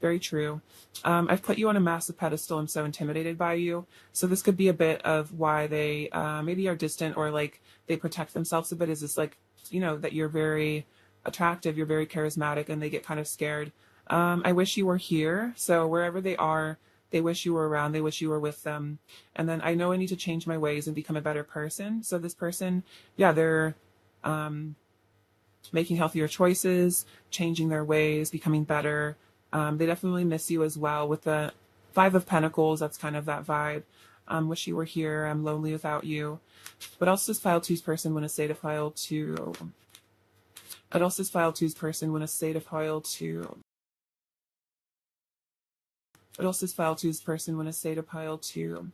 Very true. I've put you on a massive pedestal. I'm so intimidated by you. So this could be a bit of why they maybe are distant, or like they protect themselves a bit. Is this like, that you're very attractive, you're very charismatic, and they get kind of scared. I wish you were here. So wherever they are, they wish you were around. They wish you were with them. And then I know I need to change my ways and become a better person. So this person, yeah, they're making healthier choices, changing their ways, becoming better. They definitely miss you as well. With the Five of Pentacles, that's kind of that vibe. Wish you were here. I'm lonely without you. What else does File Two's person want to say to File Two? What else does File Two's person want to say to File Two? What else does File Two's person want to say to Pile Two?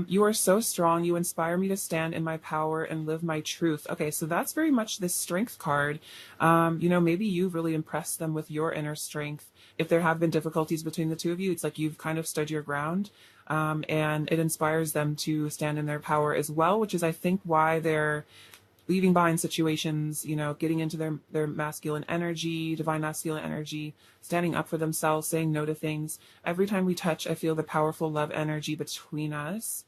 You are so strong. You inspire me to stand in my power and live my truth. Okay, so that's very much this strength card. Maybe you've really impressed them with your inner strength. If there have been difficulties between the two of you, it's like you've kind of stood your ground. And it inspires them to stand in their power as well, which is, I think, why they're leaving behind situations, getting into their masculine energy, divine masculine energy, standing up for themselves, saying no to things. Every time we touch, I feel the powerful love energy between us.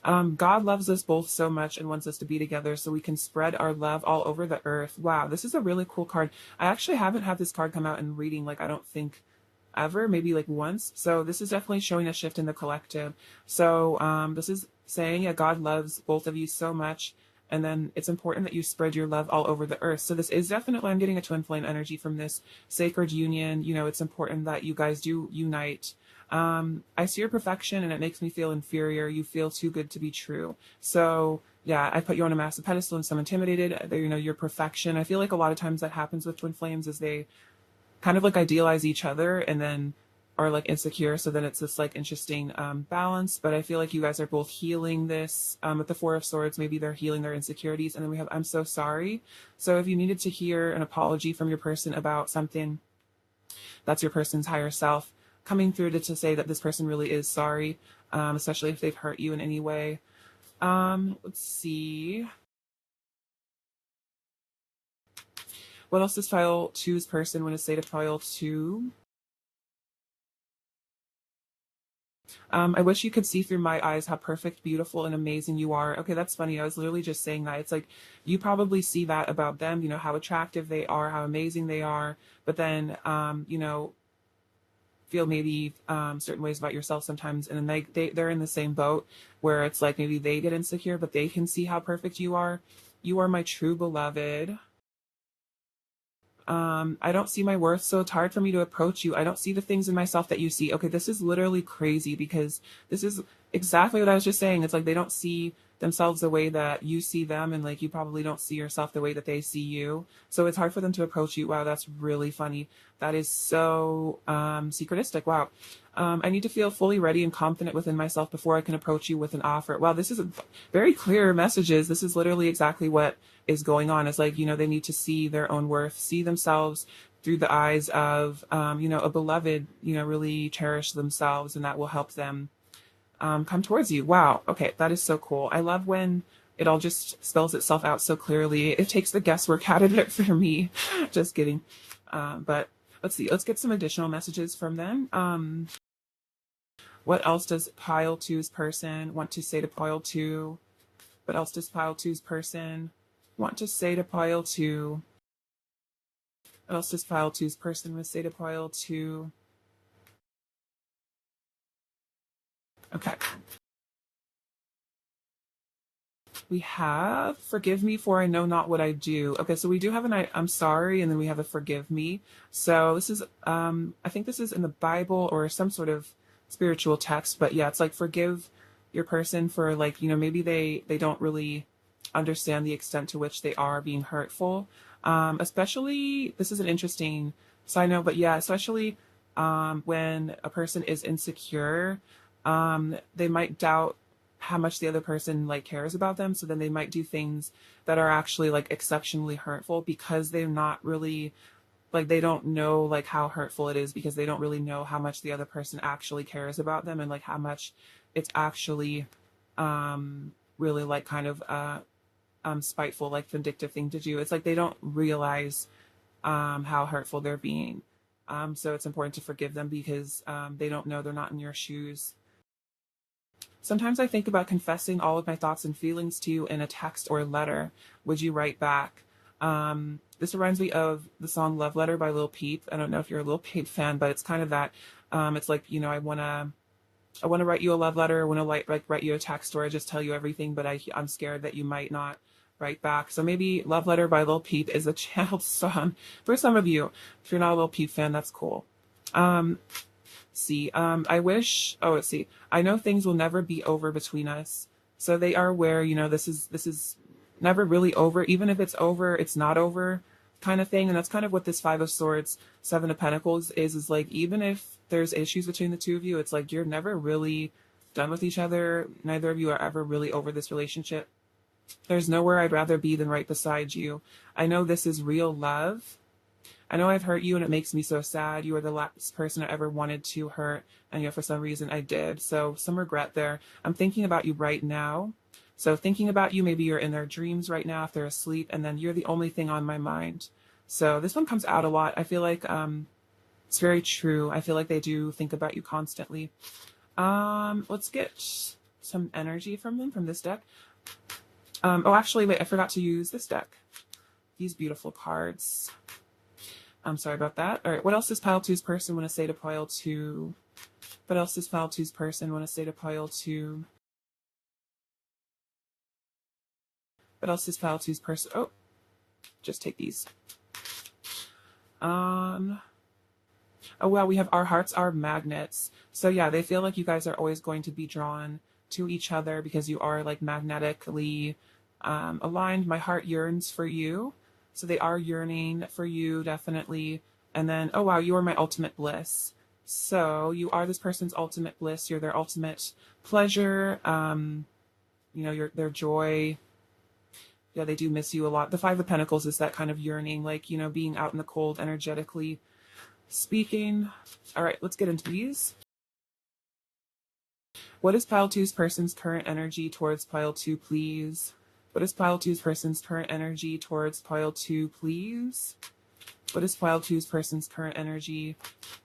God loves us both so much and wants us to be together so we can spread our love all over the earth. Wow, this is a really cool card. I actually haven't had this card come out in reading, I don't think ever, maybe once. So this is definitely showing a shift in the collective. So this is saying, yeah, God loves both of you so much. And then it's important that you spread your love all over the earth. So this is definitely, I'm getting a twin flame energy from this sacred union. It's important that you guys do unite. I see your perfection and it makes me feel inferior. You feel too good to be true. So yeah, I put you on a massive pedestal and so intimidated. Your perfection. I feel like a lot of times that happens with twin flames is they kind of idealize each other and then are insecure. So then it's this interesting balance. But I feel like you guys are both healing this with the Four of Swords. Maybe they're healing their insecurities. And then we have, I'm so sorry. So if you needed to hear an apology from your person about something, that's your person's higher self coming through to say that this person really is sorry, especially if they've hurt you in any way. Let's see. What else does File Two's person want to say to File Two? I wish you could see through my eyes how perfect, beautiful, and amazing you are. Okay, that's funny. I was literally just saying that. It's you probably see that about them, how attractive they are, how amazing they are, but then, feel maybe certain ways about yourself sometimes. And then they're in the same boat where it's maybe they get insecure, but they can see how perfect you are. You are my true beloved. I don't see my worth, so it's hard for me to approach you. I don't see the things in myself that you see. Okay, this is literally crazy because this is exactly what I was just saying. It's they don't see themselves the way that you see them, and you probably don't see yourself the way that they see you. So it's hard for them to approach you. Wow, that's really funny. That is so secretistic. Wow. I need to feel fully ready and confident within myself before I can approach you with an offer. Wow, this is very clear messages. This is literally exactly what is going on. It's they need to see their own worth, see themselves through the eyes of, a beloved, really cherish themselves, and that will help them come towards you. Wow. Okay, that is so cool. I love when it all just spells itself out so clearly. It takes the guesswork out of it for me. Just kidding. But let's see. Let's get some additional messages from them. What else does Pile Two's person want to say to Pile Two? What else does Pile Two's person want to say to Pile Two? What else does Pile Two's person want to say to Pile Two? Okay. We have forgive me for I know not what I do. Okay, so we do have an I'm sorry, and then we have a forgive me. So this is I think this is in the Bible or some sort of spiritual text, but yeah, it's forgive your person for maybe they don't really understand the extent to which they are being hurtful. Especially, this is an interesting side note, but yeah, especially when a person is insecure, they might doubt how much the other person cares about them. So then they might do things that are actually exceptionally hurtful because they're not really they don't know how hurtful it is, because they don't really know how much the other person actually cares about them and how much it's actually really like kind of spiteful, like vindictive thing to do. It's like they don't realize how hurtful they're being. So it's important to forgive them because they don't know, they're not in your shoes. Sometimes I think about confessing all of my thoughts and feelings to you in a text or a letter. Would you write back? This reminds me of the song Love Letter by Lil Peep. I don't know if you're a Lil Peep fan, but it's kind of that. It's like, you know, I want to write you a love letter. I want to like write you a text or just tell you everything, but I'm scared that you might not write back. So maybe Love Letter by Lil Peep is a channel song for some of you. If you're not a Lil Peep fan, that's cool. I wish, oh, let's see. I know things will never be over between us. So they are aware, you know, this is never really over. Even if it's over, it's not over kind of thing. And that's kind of what this Five of Swords, Seven of Pentacles is like, even if there's issues between the two of you, it's like you're never really done with each other. Neither of you are ever really over this relationship. There's nowhere I'd rather be than right beside you. I know this is real love. I know I've hurt you and it makes me so sad. You are the last person I ever wanted to hurt, and yet for some reason I did. So some regret there. I'm thinking about you right now. So thinking about you, maybe you're in their dreams right now if they're asleep, and then you're the only thing on my mind. So this one comes out a lot. I feel like it's very true. I feel like they do think about you constantly. Let's get some energy from them from this deck. Oh, actually, wait, I forgot to use this deck. These beautiful cards. I'm sorry about that. All right, what else does Pile 2's person want to say to Pile 2? What else does Pile 2's person want to say to Pile 2? What else does Pile 2's person... Oh, just take these. Oh, wow, we have our hearts are magnets. So yeah, they feel like you guys are always going to be drawn to each other because you are like magnetically aligned. My heart yearns for you. So they are yearning for you, definitely. And then, oh wow, you are my ultimate bliss. So you are this person's ultimate bliss. You're their ultimate pleasure. You know, their joy. Yeah, they do miss you a lot. The Five of Pentacles is that kind of yearning, like, you know, being out in the cold, energetically speaking. All right, let's get into these. What is Pile 2's person's current energy towards Pile 2, please? What is Pile 2's person's current energy towards Pile 2, please? What is Pile 2's person's current energy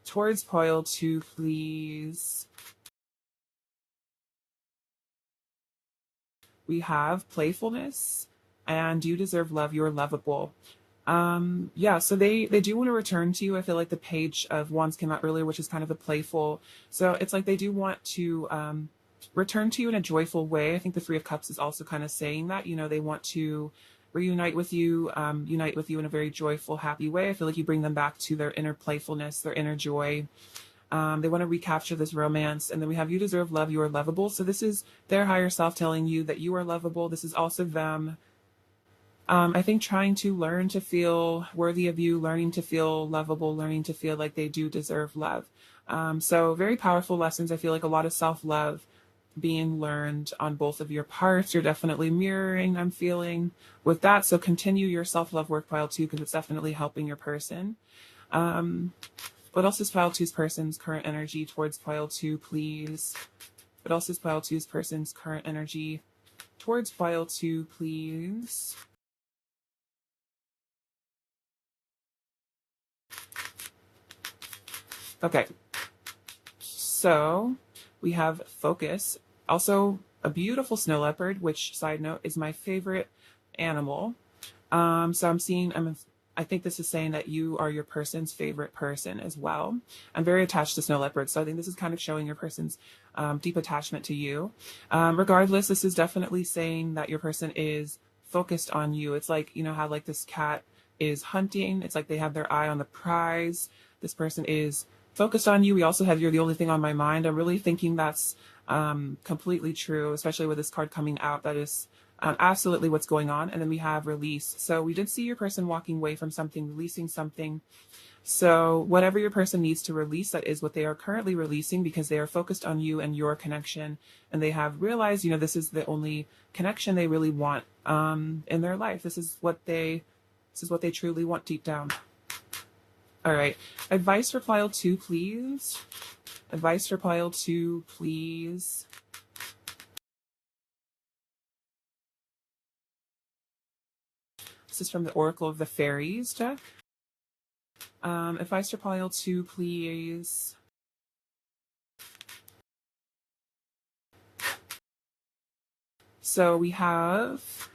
towards Pile 2, please? We have playfulness, and you deserve love. You're lovable. Yeah, so they do want to return to you. I feel like the Page of Wands came out earlier, which is kind of the playful. So it's like they do want to return to you in a joyful way. I think the Three of Cups is also kind of saying that, you know, they want to reunite with you, unite with you in a very joyful, happy way. I feel like you bring them back to their inner playfulness, their inner joy. They want to recapture this romance. And then we have you deserve love. You are lovable. So this is their higher self telling you that you are lovable. This is also them. I think trying to learn to feel worthy of you, learning to feel lovable, learning to feel like they do deserve love. So very powerful lessons. I feel like a lot of self-love being learned on both of your parts. You're definitely mirroring, I'm feeling, with that. So continue your self-love work, Pile 2, because it's definitely helping your person. What else is Pile 2's person's current energy towards Pile 2, please? What else is Pile 2's person's current energy towards Pile 2, please? Okay, so we have focus. Also, a beautiful snow leopard, which, side note, is my favorite animal. So I think this is saying that you are your person's favorite person as well. I'm very attached to snow leopards, so I think this is kind of showing your person's deep attachment to you. Regardless, this is definitely saying that your person is focused on you. It's like, you know how like this cat is hunting. It's like they have their eye on the prize. This person is focused on you. We also have you're the only thing on my mind. I'm really thinking that's completely true, especially with this card coming out. That is absolutely what's going on. And then we have release. So we did see your person walking away from something, releasing something. So whatever your person needs to release, that is what they are currently releasing, because they are focused on you and your connection. And they have realized, you know, this is the only connection they really want in their life. This is what they truly want deep down. All right. Advice for Pile 2, please. Advice for Pile 2, please. This is from the Oracle of the Fairies deck. Advice for pile 2, please. So we have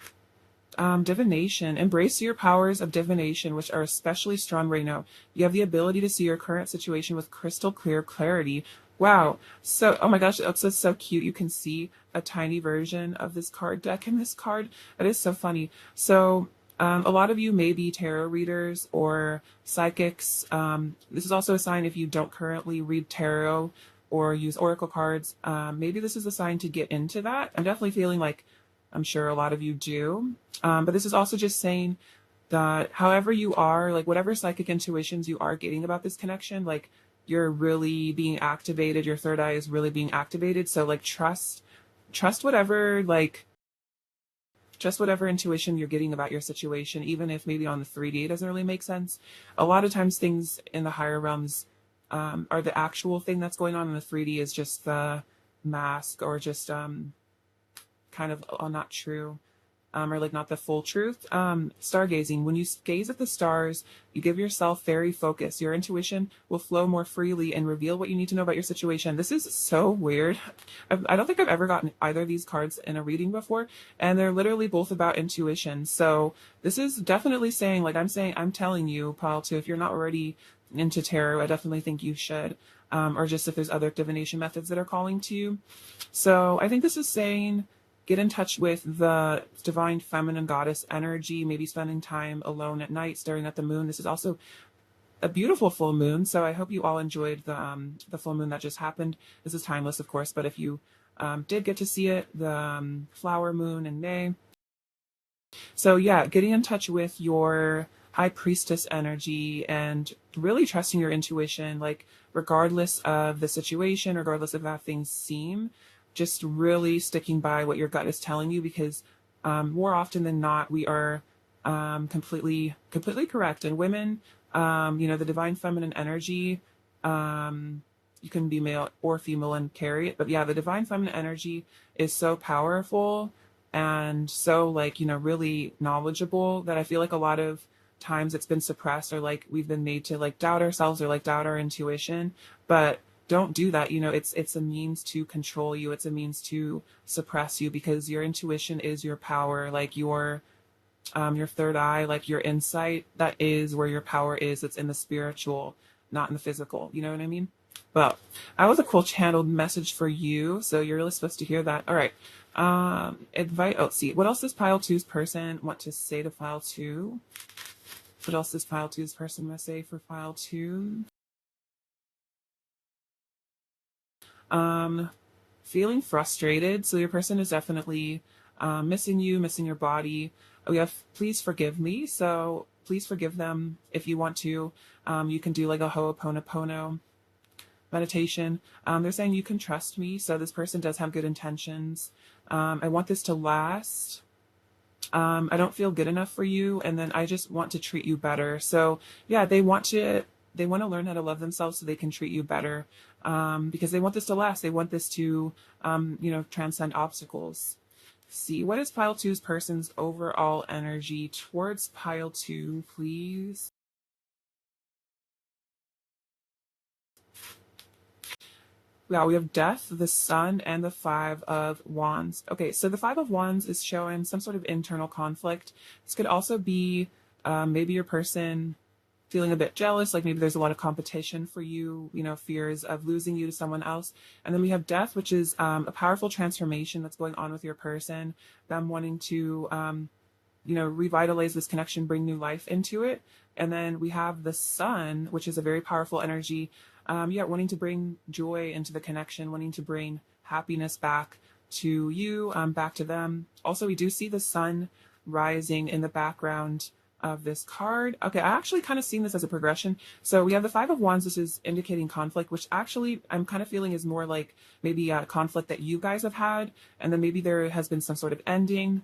divination. Embrace your powers of divination, which are especially strong right now. You have the ability to see your current situation with crystal clear clarity. Wow. So, oh my gosh, it's so cute. You can see a tiny version of this card deck in this card. That is so funny. So, a lot of you may be tarot readers or psychics. This is also a sign if you don't currently read tarot or use oracle cards. Maybe this is a sign to get into that. I'm definitely feeling like I'm sure a lot of you do. But this is also just saying that however you are, like whatever psychic intuitions you are getting about this connection, like you're really being activated. Your third eye is really being activated. So like trust whatever, like just whatever intuition you're getting about your situation, even if maybe on the 3D it doesn't really make sense. A lot of times things in the higher realms are the actual thing that's going on, and the 3D is just the mask or just kind of not true, or like not the full truth. Stargazing. When you gaze at the stars, you give yourself very focus. Your intuition will flow more freely and reveal what you need to know about your situation. This is so weird. I don't think I've ever gotten either of these cards in a reading before, and they're literally both about intuition. So this is definitely saying, like I'm telling you, Pile 2, if you're not already into tarot, I definitely think you should. Or just if there's other divination methods that are calling to you. So I think this is saying, get in touch with the divine feminine goddess energy, maybe spending time alone at night, staring at the moon. This is also a beautiful full moon, so I hope you all enjoyed the full moon that just happened. This is timeless, of course, but if you did get to see it, the flower moon in May. So yeah, getting in touch with your high priestess energy and really trusting your intuition, like regardless of the situation, regardless of how things seem, just really sticking by what your gut is telling you, because more often than not, we are completely correct. And women, the divine feminine energy, you can be male or female and carry it. But yeah, the divine feminine energy is so powerful and so really knowledgeable that I feel like a lot of times it's been suppressed, or like we've been made to like doubt ourselves or like doubt our intuition. But don't do that. It's a means to control you. It's a means to suppress you, because your intuition is your power, like your third eye, like your insight. That is where your power is. It's in the spiritual, not in the physical. You know what I mean? Well, that was a cool channeled message for you. So you're really supposed to hear that. All right. Advice. Oh, see. What else does pile 2's person want to say to pile 2? What else does pile 2's person want to say for pile 2? Feeling frustrated. So your person is definitely missing you, missing your body. We have please forgive me. So please forgive them if you want to. You can do like a Ho'oponopono meditation. They're saying you can trust me. So this person does have good intentions. I want this to last. I don't feel good enough for you, and then I just want to treat you better. So yeah, they want to learn how to love themselves so they can treat you better, because they want this to last. They want this to transcend obstacles. See, what is pile 2's person's overall energy towards pile 2, please? Yeah, we have Death, the Sun, and the 5 of Wands. Okay, so the 5 of Wands is showing some sort of internal conflict. This could also be maybe your person feeling a bit jealous, like maybe there's a lot of competition for you, fears of losing you to someone else. And then we have Death, which is a powerful transformation that's going on with your person, them wanting to, revitalize this connection, bring new life into it. And then we have the Sun, which is a very powerful energy, wanting to bring joy into the connection, wanting to bring happiness back to you, back to them. Also, we do see the sun rising in the background of this card. Okay, I actually kind of seen this as a progression. So we have the 5 of Wands. This is indicating conflict, which actually I'm kind of feeling is more like maybe a conflict that you guys have had, and then maybe there has been some sort of ending.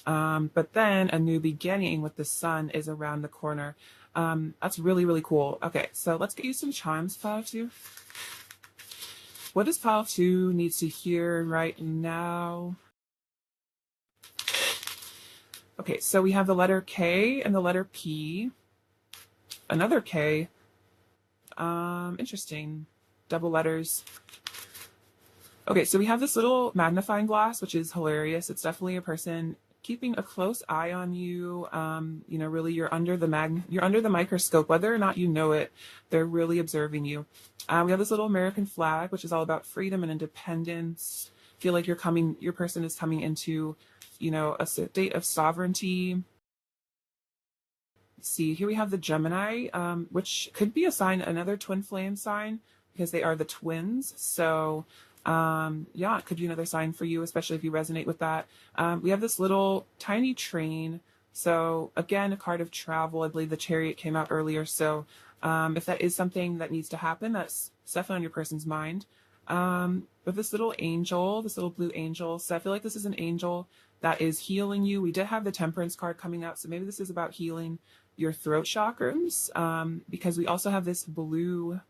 But then a new beginning with the sun is around the corner. That's really, really cool. Okay, so let's get you some chimes, pile 2. What does pile 2 needs to hear right now? Okay, so we have the letter K and the letter P. Another K. Interesting. Double letters. Okay, so we have this little magnifying glass, which is hilarious. It's definitely a person keeping a close eye on you. You know, really, you're under the microscope, whether or not you know it. They're really observing you. We have this little American flag, which is all about freedom and independence. Feel like your person is coming into, you know, a state of sovereignty. See, here we have the Gemini, which could be a sign, another twin flame sign, because they are the twins. So yeah, it could be another sign for you, especially if you resonate with that. We have this little tiny train. So again, a card of travel. I believe the Chariot came out earlier. So if that is something that needs to happen, that's definitely on your person's mind. But this little angel, this little blue angel, so I feel like this is an angel that is healing you. We did have the Temperance card coming out, so maybe this is about healing your throat chakras, because we also have this blue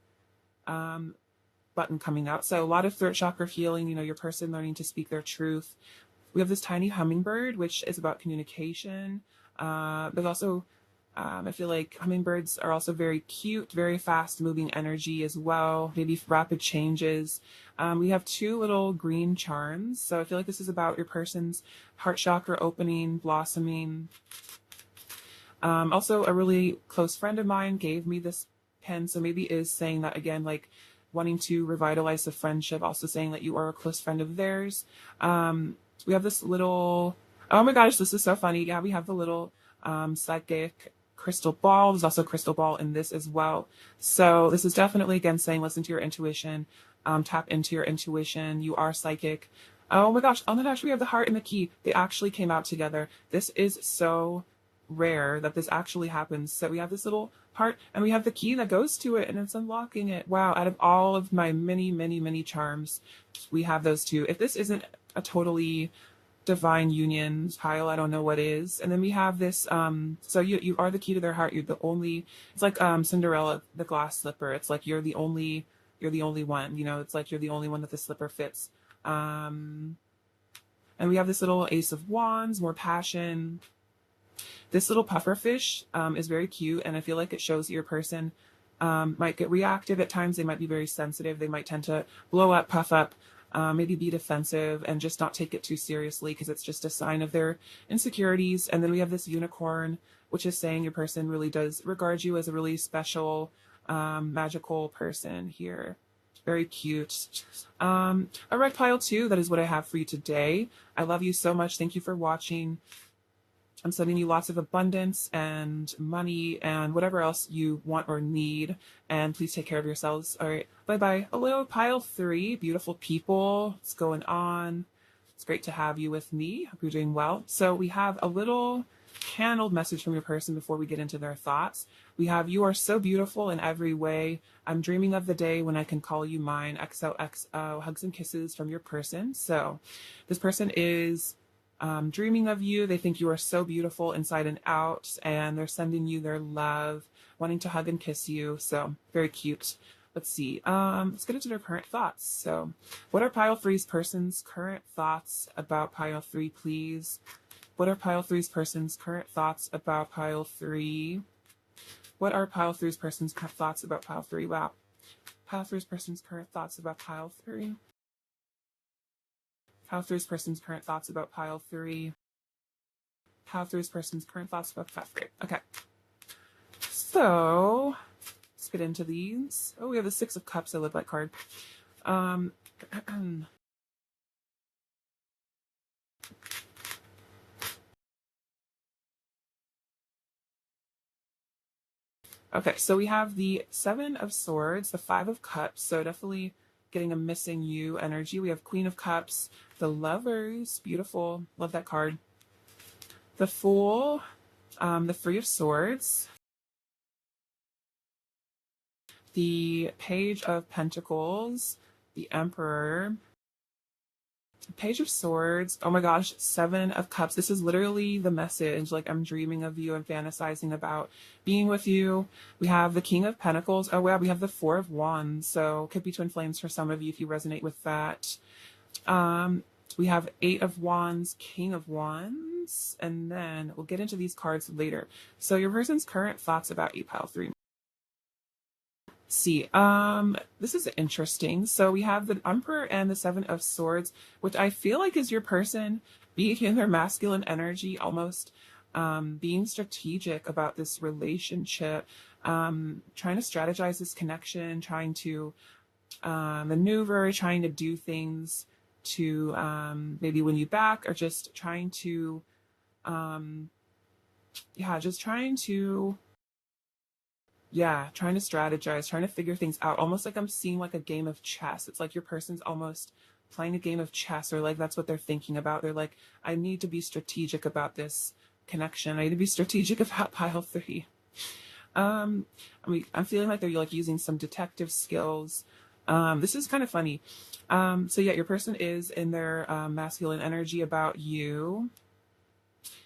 button coming out. So a lot of throat chakra healing, you know, your person learning to speak their truth. We have this tiny hummingbird, which is about communication. But also, I feel like hummingbirds are also very cute, very fast moving energy as well, maybe rapid changes. We have two little green charms. So I feel like this is about your person's heart chakra opening, blossoming. Also, a really close friend of mine gave me this pen. So maybe is saying that again, like wanting to revitalize the friendship, also saying that you are a close friend of theirs. We have this little, oh my gosh, this is so funny. Yeah, we have the little psychic crystal ball. There's also a crystal ball in this as well. So this is definitely, again, saying listen to your intuition, tap into your intuition. You are psychic. Oh my gosh, we have the heart and the key. They actually came out together. This is so rare that this actually happens. So we have this little heart and we have the key that goes to it and it's unlocking it. Wow, out of all of my many charms, we have those two. If this isn't a totally divine union pile, I don't know what is. And then we have this, so you are the key to their heart. You're the only, it's like Cinderella, the glass slipper. It's like you're the only one, you know, it's like you're the only one that the slipper fits. And we have this little Ace of Wands, more passion. This little pufferfish is very cute, and I feel like it shows that your person might get reactive at times. They might be very sensitive. They might tend to blow up, puff up, maybe be defensive, and just not take it too seriously because it's just a sign of their insecurities. And then we have this unicorn, which is saying your person really does regard you as a really special, magical person here. Very cute. All right, pile 2, that is what I have for you today. I love you so much. Thank you for watching. I'm sending you lots of abundance and money and whatever else you want or need. And please take care of yourselves. All right. Bye-bye. Hello, pile 3. Beautiful people. What's going on? It's great to have you with me. Hope you're doing well. So we have a little candled message from your person before we get into their thoughts. We have, you are so beautiful in every way. I'm dreaming of the day when I can call you mine. XOXO. Hugs and kisses from your person. So this person is dreaming of you. They think you are so beautiful inside and out, and they're sending you their love, wanting to hug and kiss you. So very cute. Let's see. Let's get into their current thoughts. So what are pile 3's person's current thoughts about pile 3, please? What are pile 3's person's current thoughts about pile 3? What are pile 3's person's thoughts about pile 3? Wow. Pile 3's person's current thoughts about pile 3. Pile 3's person's current thoughts about pile 3. Pile 3's person's current thoughts about pile 3. Okay. So, let's get into these. Oh, we have the 6 of Cups. I love that card. Okay, so we have the 7 of Swords, the 5 of Cups. So definitely getting a missing you energy. We have Queen of Cups, the Lovers, beautiful, love that card. The Fool, the 3 of Swords, the Page of Pentacles, the Emperor, Page of Swords, oh my gosh, 7 of Cups. This is literally the message, like I'm dreaming of you and fantasizing about being with you. We have the King of Pentacles. Oh wow, we have the 4 of Wands, so could be twin flames for some of you if you resonate with that. We have 8 of Wands, King of Wands. Wands, and then we'll get into these cards later. So your person's current thoughts about you, pile 3. See, this is interesting. So we have the Emperor and the Seven of Swords, which I feel like is your person being in their masculine energy, almost being strategic about this relationship, trying to strategize this connection, trying to maneuver, trying to do things to maybe win you back, or just trying to, just trying to strategize, trying to figure things out. Almost like I'm seeing like a game of chess. It's like your person's almost playing a game of chess, or like that's what they're thinking about. They're like, I need to be strategic about this connection. I need to be strategic about pile 3. I'm feeling like they're like using some detective skills. This is kind of funny. So yeah, your person is in their masculine energy about you,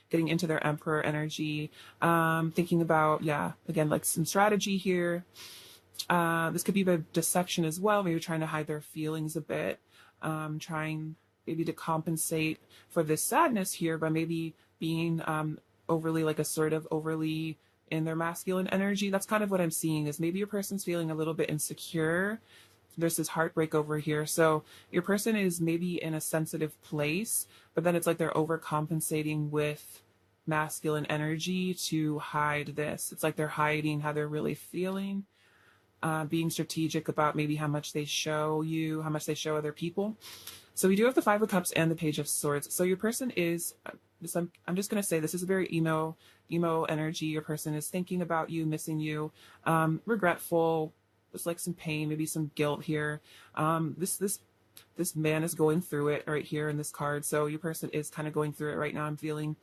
getting into their emperor energy, thinking about, again, like some strategy here. This could be a deception as well, maybe trying to hide their feelings a bit, trying maybe to compensate for this sadness here by maybe being overly like assertive, overly in their masculine energy. That's kind of what I'm seeing, is maybe your person's feeling a little bit insecure. There's this heartbreak over here. So your person is maybe in a sensitive place, but then it's like they're overcompensating with masculine energy to hide this. It's like they're hiding how they're really feeling, being strategic about maybe how much they show you, how much they show other people. So we do have the Five of Cups and the Page of Swords. So your person is, I'm just going to say this is a very emo energy. Your person is thinking about you, missing you, regretful. There's like some pain, maybe some guilt here. This man is going through it right here in this card. So your person is kind of going through it right now, I'm feeling,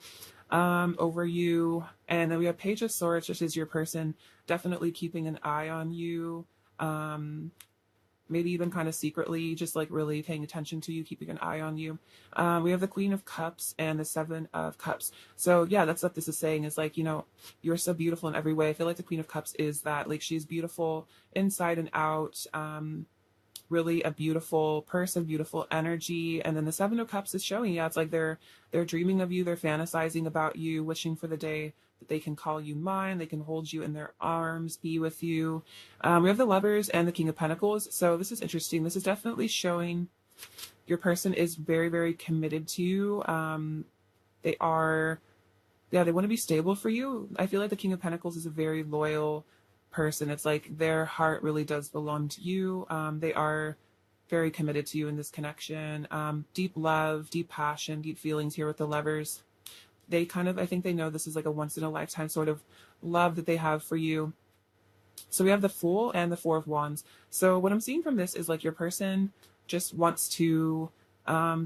over you. And then we have Page of Swords, which is your person definitely keeping an eye on you. Maybe even kind of secretly, just like really paying attention to you, keeping an eye on you. We have the Queen of Cups and the Seven of Cups. So yeah, that's what this is saying, is like, you're so beautiful in every way. I feel like the Queen of Cups is that, like, she's beautiful inside and out, really a beautiful person, beautiful energy. And then the Seven of Cups is showing, it's like they're dreaming of you, they're fantasizing about you, wishing for the day that they can call you mine, they can hold you in their arms, be with you. We have the Lovers and the King of Pentacles. So this is interesting. This is definitely showing your person is very, very committed to you. They want to be stable for you. I feel like the King of Pentacles is a very loyal person. It's like their heart really does belong to you. They are very committed to you in this connection. Deep love, deep passion, deep feelings here with the Lovers. They kind of, I think they know this is like a once in a lifetime sort of love that they have for you. So we have the Fool and the Four of Wands. So what I'm seeing from this is like your person just wants to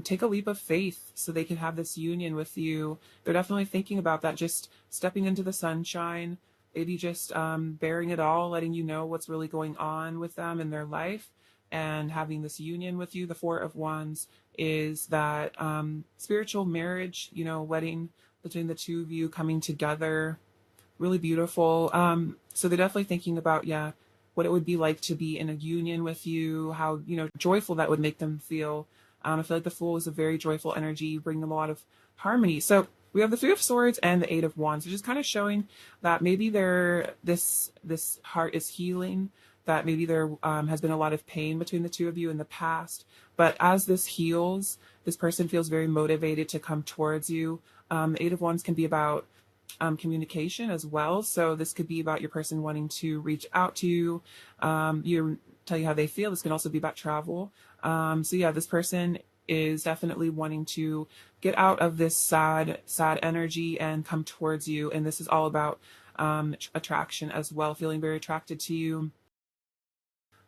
take a leap of faith so they can have this union with you. They're definitely thinking about that, just stepping into the sunshine, maybe just bearing it all, letting you know what's really going on with them in their life, and having this union with you. The Four of Wands is that spiritual marriage, wedding between the two of you, coming together, really beautiful. So they're definitely thinking about, what it would be like to be in a union with you, how, joyful that would make them feel. I feel like the Fool is a very joyful energy, bring them a lot of harmony. So we have the Three of Swords and the Eight of Wands, which is kind of showing that maybe this heart is healing, that maybe there has been a lot of pain between the two of you in the past. But as this heals, this person feels very motivated to come towards you. Eight of Wands can be about communication as well. So this could be about your person wanting to reach out to you, tell you how they feel. This can also be about travel. So yeah, this person is definitely wanting to get out of this sad energy and come towards you. And this is all about attraction as well, feeling very attracted to you.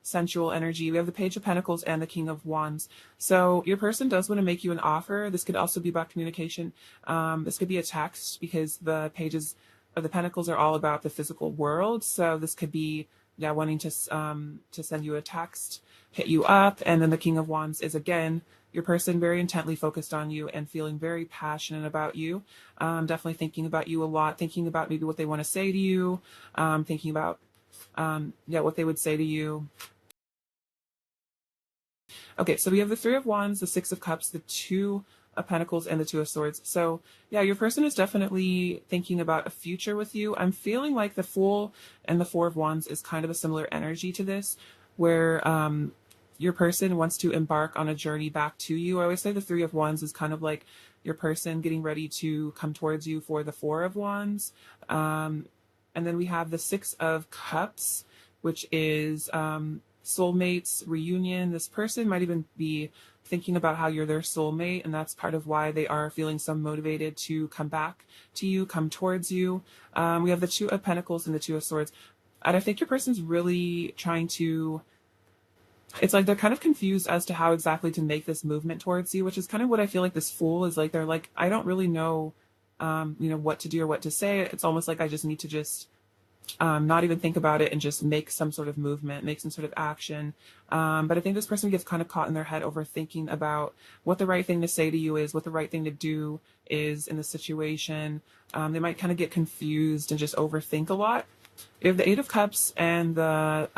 Sensual energy. We have the Page of Pentacles and the King of Wands. So your person does want to make you an offer. This could also be about communication. This could be a text, because the Pages of the Pentacles are all about the physical world. So this could be wanting to send you a text, hit you up. And then the King of Wands is, again, your person very intently focused on you and feeling very passionate about you. Definitely thinking about you a lot, thinking about maybe what they want to say to you, thinking about what they would say to you. Okay, so we have the Three of Wands, the Six of Cups, the Two of Pentacles and the Two of Swords. So yeah, your person is definitely thinking about a future with you. I'm feeling like the Fool and the Four of Wands is kind of a similar energy to this, where your person wants to embark on a journey back to you. I always say the Three of Wands is kind of like your person getting ready to come towards you for the Four of Wands. And then we have the Six of Cups, which is soulmates, reunion. This person might even be thinking about how you're their soulmate, and that's part of why they are feeling so motivated to come back to you, come towards you. We have the Two of Pentacles and the Two of Swords. And I think your person's really trying to, it's like they're kind of confused as to how exactly to make this movement towards you, which is kind of what I feel like this Fool is like. They're like, I don't really know, what to do or what to say. It's almost like I just need to just not even think about it and just make some sort of movement, make some sort of action. But I think this person gets kind of caught in their head overthinking about what the right thing to say to you is, what the right thing to do is in the situation. They might kind of get confused and just overthink a lot. We have the Eight of Cups and the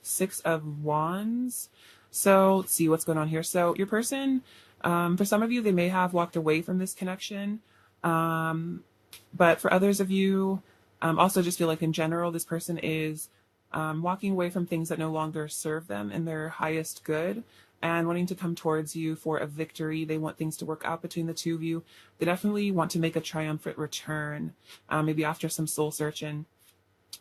Six of Wands. So let's see what's going on here. So your person, for some of you, they may have walked away from this connection. But for others of you, also just feel like in general, this person is walking away from things that no longer serve them in their highest good and wanting to come towards you for a victory. They want things to work out between the two of you. They definitely want to make a triumphant return, maybe after some soul searching.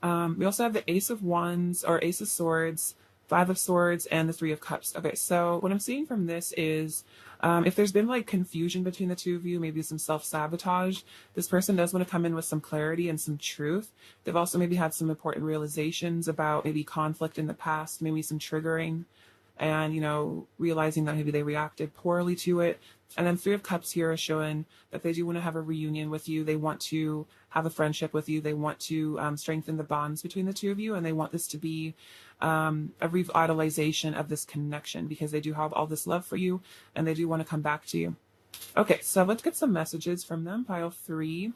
We also have the Ace of Wands or Ace of Swords, Five of Swords, and the Three of Cups. Okay, so what I'm seeing from this is if there's been like confusion between the two of you, maybe some self-sabotage, this person does want to come in with some clarity and some truth. They've also maybe had some important realizations about maybe conflict in the past, maybe some triggering, and realizing that maybe they reacted poorly to it. And then Three of Cups here is showing that they do want to have a reunion with you. They want to have a friendship with you. They want to strengthen the bonds between the two of you, and they want this to be a revitalization of this connection because they do have all this love for you and they do want to come back to you. Okay, so let's get some messages from them. Pile 3.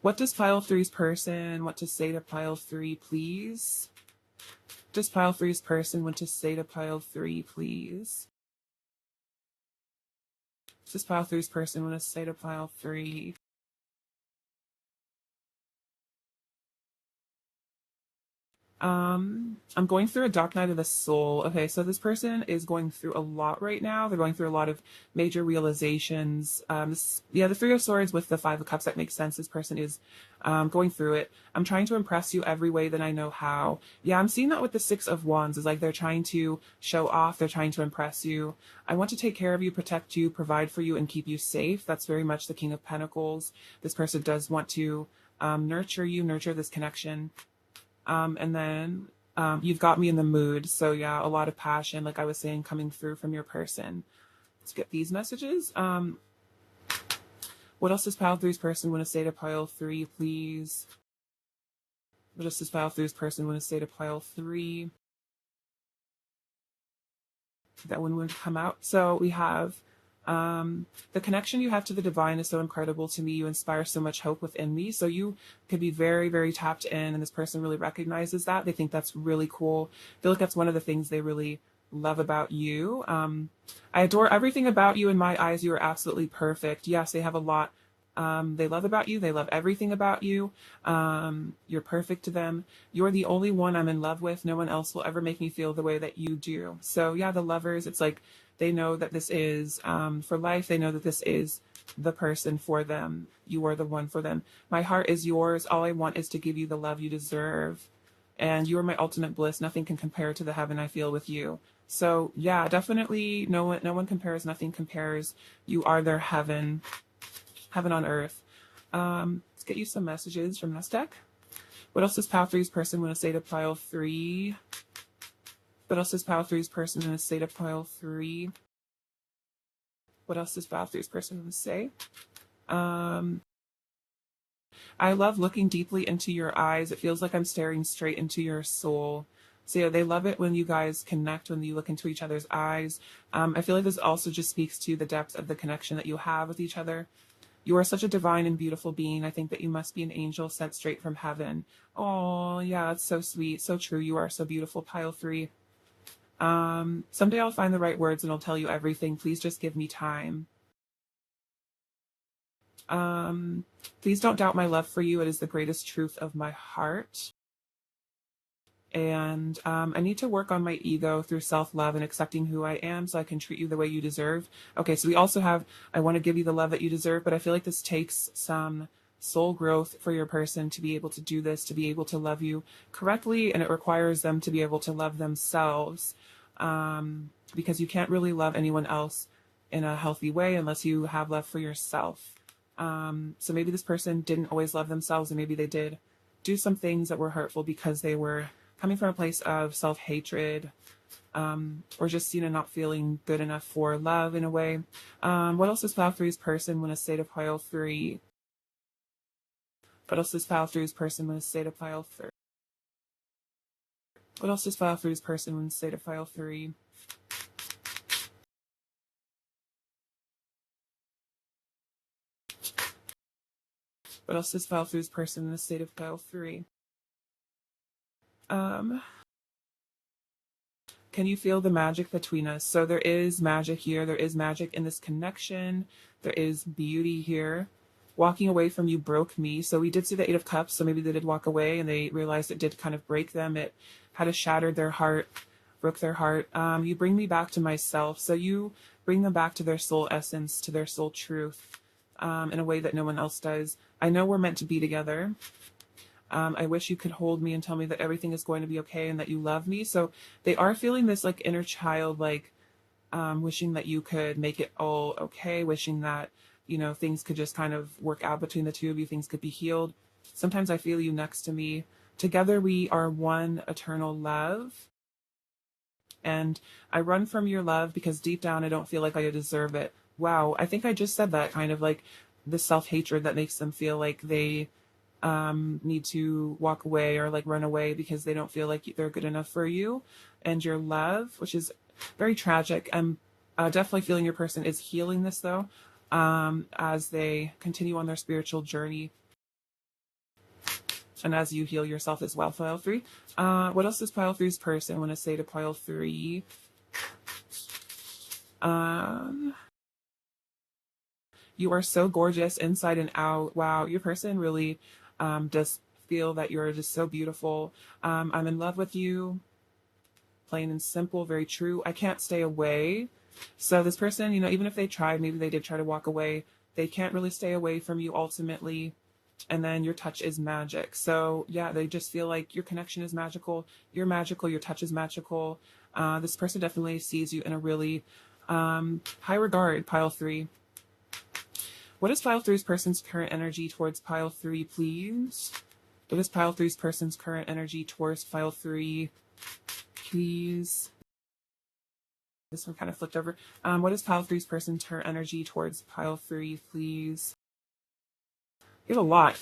What does Pile 3's person want to say to Pile 3, please? Does Pile 3's person want to say to Pile 3, please? Does Pile 3's person want to say to Pile 3? I'm going through a dark night of the soul. Okay, so this person is going through a lot right now. They're going through a lot of major realizations. The Three of Swords with the Five of Cups, that makes sense. This person is going through it. I'm trying to impress you every way that I know how. Yeah, I'm seeing that with the Six of Wands. Is like they're trying to show off. They're trying to impress you. I want to take care of you, protect you, provide for you, and keep you safe. That's very much the King of Pentacles. This person does want to nurture you, nurture this connection. And then you've got me in the mood. So yeah, a lot of passion, like I was saying, coming through from your person. Let's get these messages. What else does Pile 3's person want to say to Pile 3, please? What else does Pile 3's person want to say to Pile 3? That one would come out. So we have the connection you have to the divine is so incredible to me. You inspire so much hope within me. So you could be very, very tapped in, and this person really recognizes that. They think that's really cool. I feel like that's one of the things they really love about you. I adore everything about you in my eyes. You are absolutely perfect. Yes, they have a lot they love about you. They love everything about you. You're perfect to them. You're the only one I'm in love with. No one else will ever make me feel the way that you do. So yeah, the Lovers, it's like they know that this is for life. They know that this is the person for them. You are the one for them. My heart is yours. All I want is to give you the love you deserve. And you are my ultimate bliss. Nothing can compare to the heaven I feel with you. So yeah, definitely no one compares. Nothing compares. You are their heaven. Heaven on earth. Let's get you some messages from this deck. What else does Pile 3's person want to say to Pile 3? What else does Pile 3's person want to say to Pile 3? What else does Pile 3's person want to say? I love looking deeply into your eyes. It feels like I'm staring straight into your soul. So yeah, they love it when you guys connect, when you look into each other's eyes. I feel like this also just speaks to the depth of the connection that you have with each other. You are such a divine and beautiful being. I think that you must be an angel sent straight from heaven. Oh, yeah, it's so sweet, so true. You are so beautiful, Pile 3. Someday I'll find the right words and I'll tell you everything. Please just give me time. Please don't doubt my love for you. It is the greatest truth of my heart. And I need to work on my ego through self-love and accepting who I am so I can treat you the way you deserve. Okay, so we also have, I want to give you the love that you deserve, but I feel like this takes some soul growth for your person to be able to do this, to be able to love you correctly, and it requires them to be able to love themselves, because you can't really love anyone else in a healthy way unless you have love for yourself. So maybe this person didn't always love themselves, and maybe they did do some things that were hurtful because they were coming from a place of self-hatred, or just, not feeling good enough for love in a way. What else is pile three's person when a state of pile three? What else is pile three's person when a state of pile three? What else is pile three's person when a state of pile three? What else is pile three's person in a state of pile three? Can you feel the magic between us? So there is magic here. There is magic in this connection. There is beauty here. Walking away from you broke me. So we did see the Eight of Cups. So maybe they did walk away and they realized it did kind of break them. It had shattered their heart, broke their heart. You bring me back to myself. So you bring them back to their soul essence, to their soul truth, in a way that no one else does. I know we're meant to be together. I wish you could hold me and tell me that everything is going to be okay and that you love me. So they are feeling this like inner child, like wishing that you could make it all okay, wishing that, things could just kind of work out between the two of you, things could be healed. Sometimes I feel you next to me. Together we are one eternal love. And I run from your love because deep down I don't feel like I deserve it. Wow, I think I just said that, kind of like the self-hatred that makes them feel like they need to walk away or like run away because they don't feel like they're good enough for you and your love, which is very tragic. I'm definitely feeling your person is healing this though, as they continue on their spiritual journey, and as you heal yourself as well. Pile three. What else is pile three's person when I say to pile three? You are so gorgeous inside and out. Wow, your person really does feel that you're just so beautiful. I'm in love with you. Plain and simple, very true. I can't stay away. So this person, even if they tried, maybe they did try to walk away, they can't really stay away from you ultimately. And then your touch is magic. So yeah, they just feel like your connection is magical. You're magical. Your touch is magical. This person definitely sees you in a really high regard, pile three. What is pile three's person's current energy towards pile three, please? What is pile three's person's current energy towards pile three, please? This one kind of flipped over. What is pile three's person's current energy towards pile three, please? You have a lot.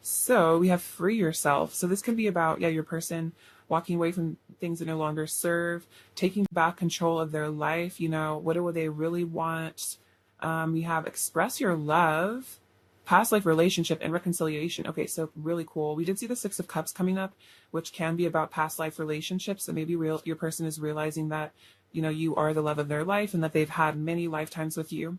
So we have free yourself. So this can be about, your person walking away from things that no longer serve, taking back control of their life. What do they really want? We have express your love, past life relationship, and reconciliation. Okay, so really cool. We did see the Six of Cups coming up, which can be about past life relationships. So maybe your person is realizing that, you are the love of their life and that they've had many lifetimes with you.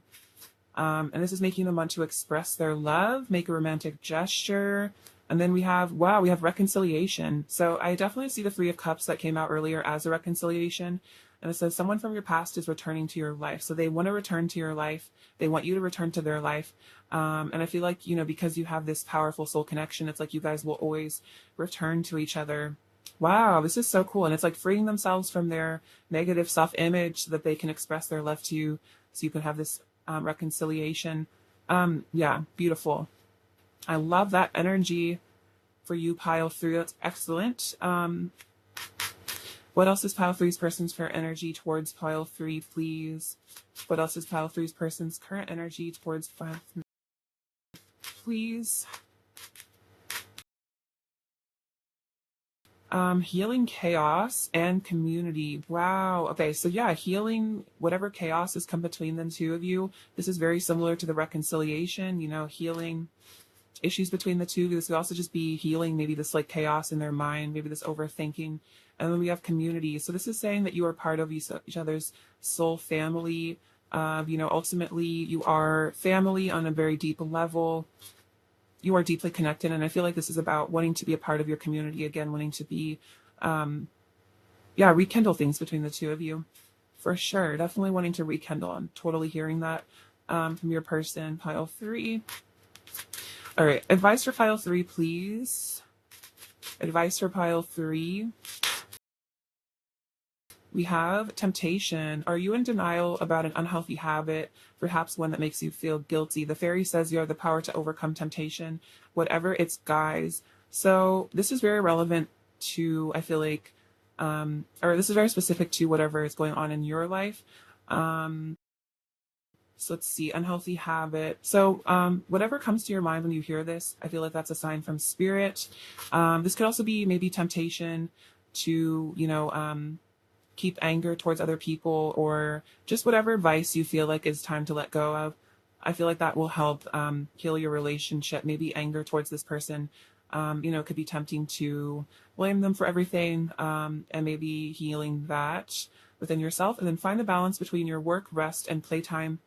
And this is making them want to express their love, make a romantic gesture. And then we have reconciliation. So I definitely see the Three of Cups that came out earlier as a reconciliation. And it says someone from your past is returning to your life. So they want to return to your life. They want you to return to their life. And I feel like, because you have this powerful soul connection, it's like you guys will always return to each other. Wow, this is so cool. And it's like freeing themselves from their negative self-image so that they can express their love to you. So you can have this reconciliation. Yeah, beautiful. I love that energy for you, pile three. That's excellent. What else is pile three's person's current energy towards pile three, please? What else is pile three's person's current energy towards pile three, please? Healing chaos and community. Wow. Okay, so yeah, healing whatever chaos has come between the two of you. This is very similar to the reconciliation, healing issues between the two. This could also just be healing, maybe this like chaos in their mind, maybe this overthinking. And then we have community. So this is saying that you are part of each other's soul family. Ultimately, you are family on a very deep level. You are deeply connected. And I feel like this is about wanting to be a part of your community again, wanting to be, rekindle things between the two of you. For sure. Definitely wanting to rekindle. I'm totally hearing that from your person, pile 3. All right. Advice for pile 3, please. Advice for pile 3. We have temptation. Are you in denial about an unhealthy habit, perhaps one that makes you feel guilty? The fairy says you have the power to overcome temptation, whatever its guise. So this is very relevant to, I feel like, or this is very specific to whatever is going on in your life. So let's see, unhealthy habit. So whatever comes to your mind when you hear this, I feel like that's a sign from spirit. This could also be maybe temptation to, keep anger towards other people, or just whatever vice you feel like is time to let go of. I feel like that will help heal your relationship. Maybe anger towards this person, could be tempting to blame them for everything, and maybe healing that within yourself. And then find the balance between your work, rest, and playtime,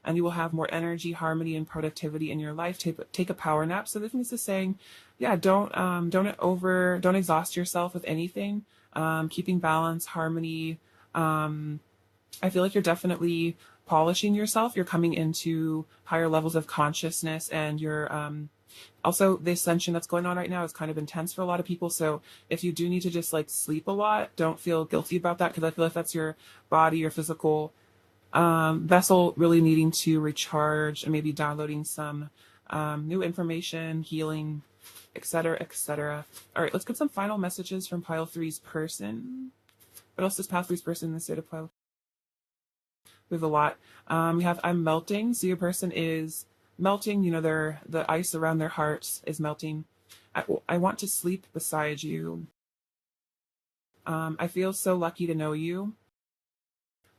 and you will have more energy, harmony, and productivity in your life. Take a power nap. So this is saying, don't exhaust yourself with anything. Keeping balance, harmony. I feel like you're definitely polishing yourself. You're coming into higher levels of consciousness, and you're also, the ascension that's going on right now is kind of intense for a lot of people. So if you do need to just like sleep a lot, don't feel guilty about that, because I feel like that's your body, your physical vessel really needing to recharge, and maybe downloading some new information, healing, etc., etc. All right, let's get some final messages from pile 3's person. What else does pile 3's person in the state of pile? We have a lot. We have I'm melting. So your person is melting. The ice around their hearts is melting. I want to sleep beside you. I feel so lucky to know you.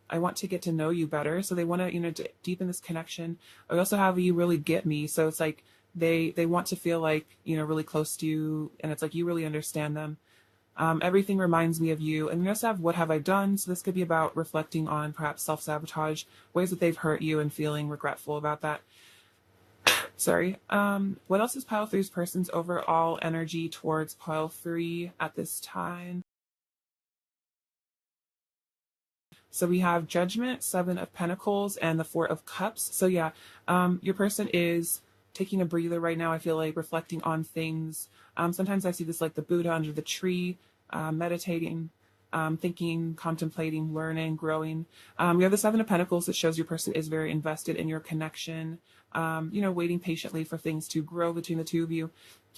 I want to get to know you better. So they want to, deepen this connection. I also have you really get me. So it's like they want to feel like, really close to you. And it's like you really understand them. Everything reminds me of you. And we also have what have I done? So this could be about reflecting on perhaps self-sabotage, ways that they've hurt you and feeling regretful about that. Sorry. What else is pile 3's person's overall energy towards pile 3 at this time? So we have Judgment, 7 of Pentacles, and the 4 of Cups. So your person is taking a breather right now. I feel like reflecting on things. Sometimes I see this like the Buddha under the tree, meditating, thinking, contemplating, learning, growing. We have the 7 of Pentacles that shows your person is very invested in your connection, waiting patiently for things to grow between the two of you.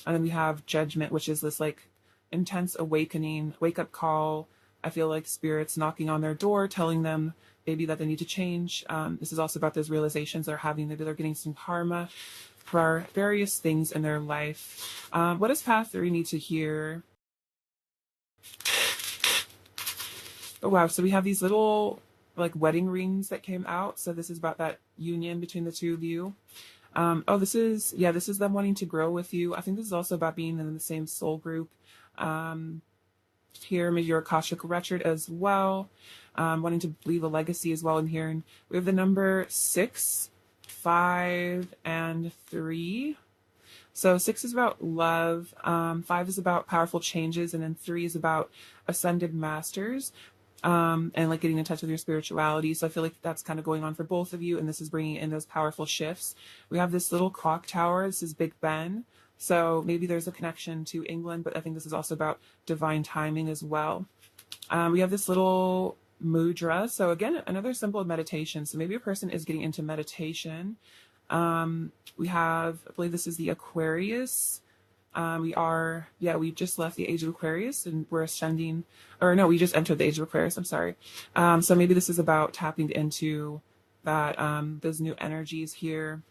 And then we have Judgment, which is this like intense awakening, wake up call. I feel like spirits knocking on their door, telling them maybe that they need to change. This is also about those realizations they're having. Maybe they're getting some karma for various things in their life. What does path 3 need to hear? Oh, wow. So we have these little like wedding rings that came out. So this is about that union between the two of you. This is them wanting to grow with you. I think this is also about being in the same soul group. Here, maybe your Akashic record as well, wanting to leave a legacy as well in here. And we have the number 6, 5, and 3. So 6 is about love, 5 is about powerful changes, and then 3 is about ascended masters, and like getting in touch with your spirituality. So I feel like that's kind of going on for both of you, and this is bringing in those powerful shifts. We have this little clock tower. This is Big Ben. So maybe there's a connection to England, but I think this is also about divine timing as well. We have this little mudra. So again, another symbol of meditation. So maybe a person is getting into meditation. We have, I believe this is the Aquarius. We just left the age of Aquarius and we're ascending, or no, we just entered the age of Aquarius. I'm sorry. So maybe this is about tapping into that, those new energies here.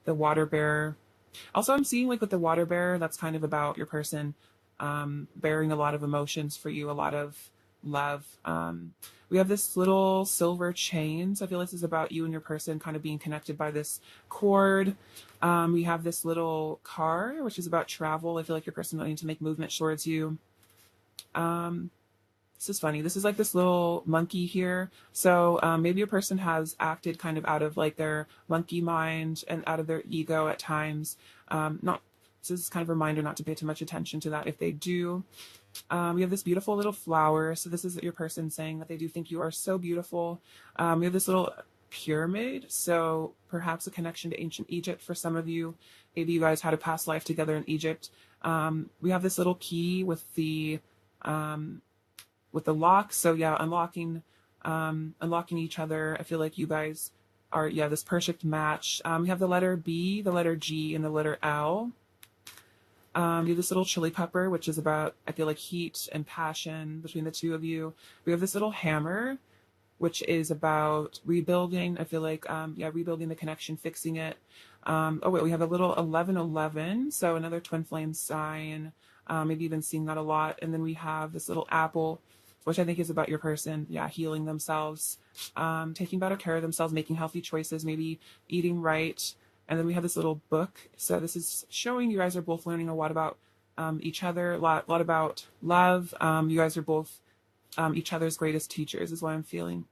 The water bearer. Also, I'm seeing like with the water bearer, that's kind of about your person bearing a lot of emotions for you, a lot of love. We have this little silver chain. So I feel like this is about you and your person kind of being connected by this cord. We have this little car, which is about travel. I feel like your person wanting to make movement towards you. This is funny. This is like this little monkey here. So maybe a person has acted kind of out of like their monkey mind and out of their ego at times. Not This is kind of a reminder not to pay too much attention to that if they do. We have this beautiful little flower. So this is your person saying that they do think you are so beautiful. We have this little pyramid. So perhaps a connection to ancient Egypt for some of you. Maybe you guys had a past life together in Egypt. We have this little key with the lock. So yeah, unlocking each other. I feel like you guys are, yeah, this perfect match. We have the letter B, the letter G, and the letter L. You have this little chili pepper, which is about, I feel like, heat and passion between the two of you. We have this little hammer, which is about rebuilding. I feel like, rebuilding the connection, fixing it. Oh wait, we have a little 1111, so another twin flame sign. Maybe even seeing that a lot. And then we have this little apple, which I think is about your person, healing themselves, taking better care of themselves, making healthy choices, maybe eating right. And then we have this little book. So this is showing you guys are both learning a lot about each other, a lot about love. You guys are both each other's greatest teachers is what I'm feeling.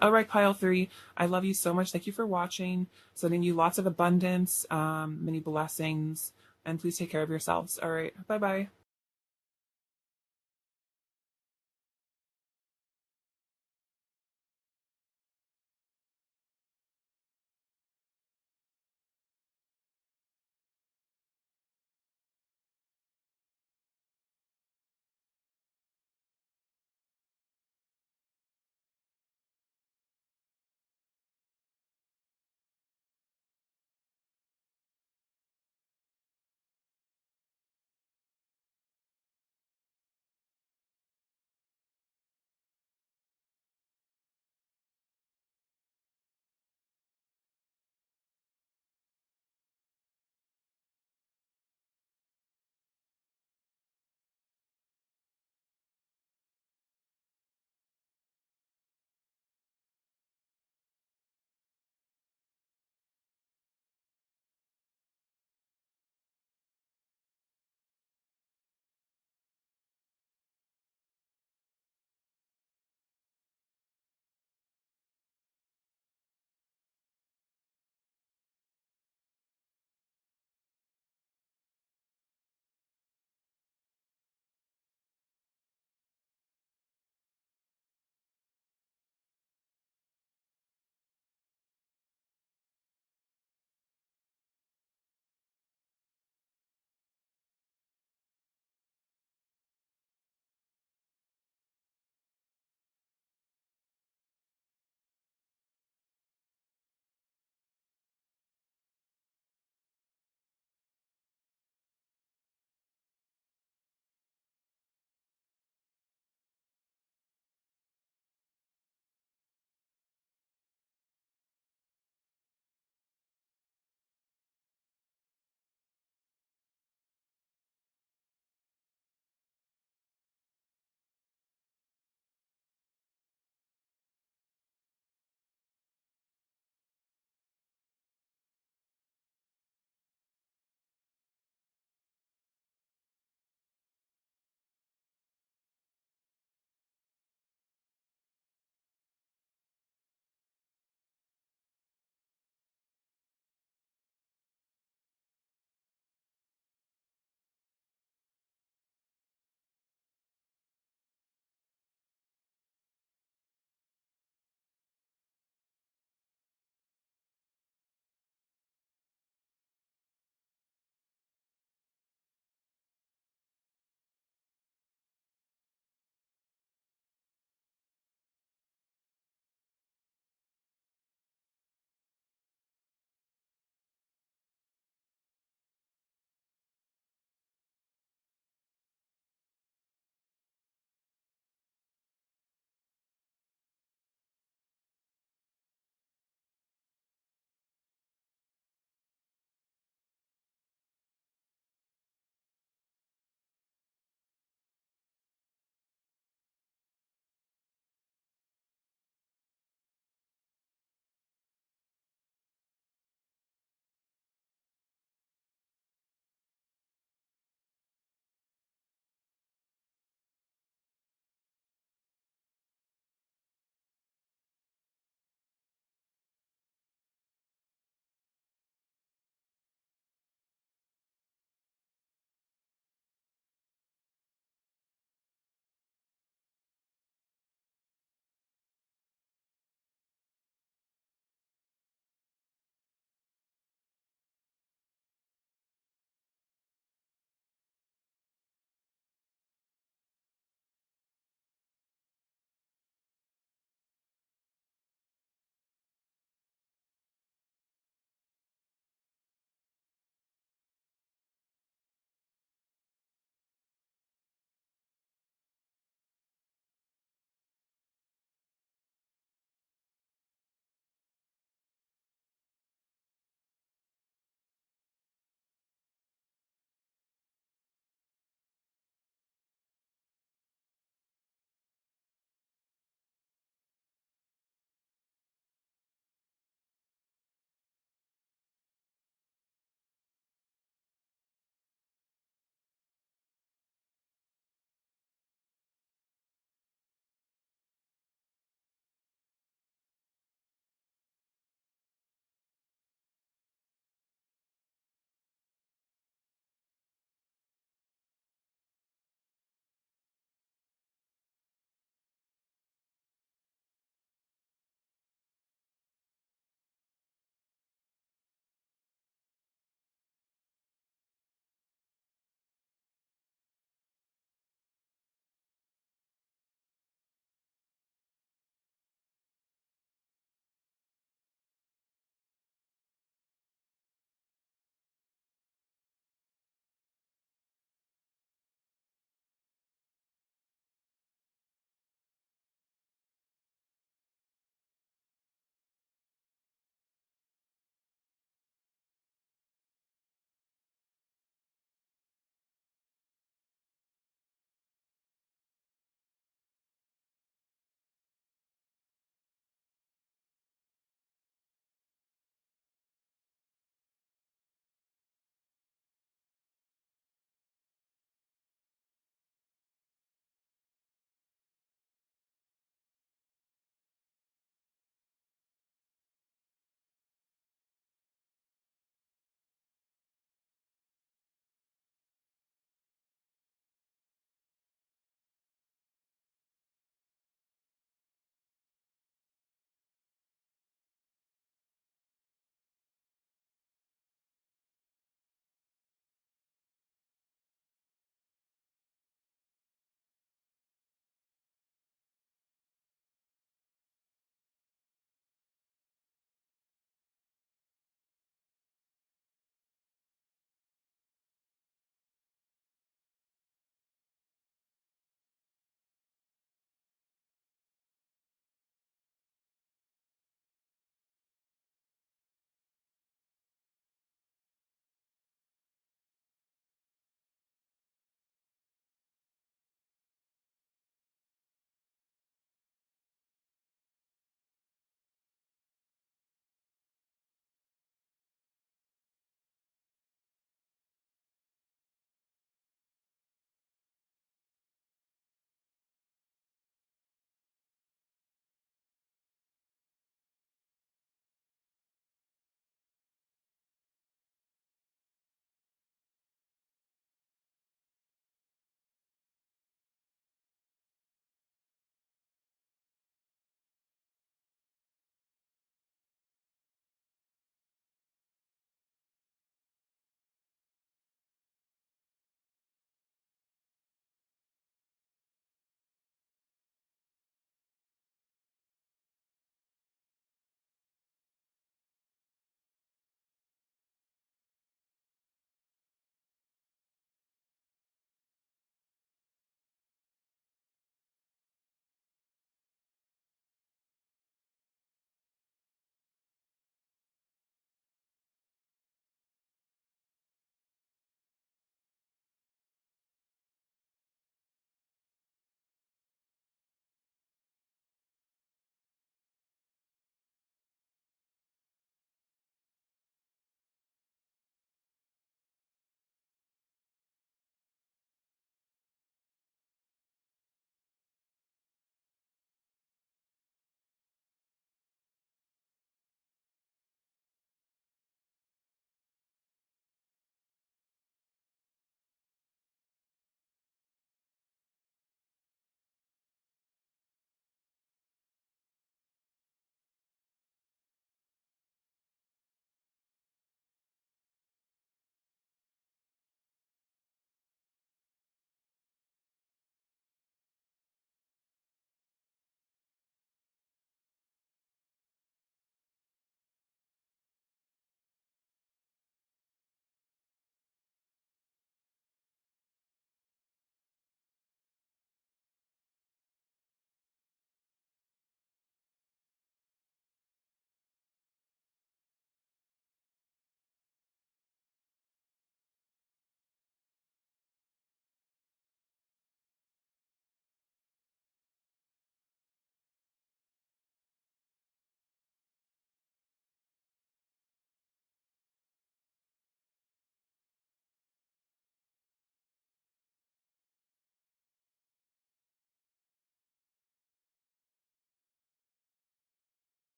All right, pile 3. I love you so much. Thank you for watching. Sending you lots of abundance, many blessings, and please take care of yourselves. All right, bye-bye.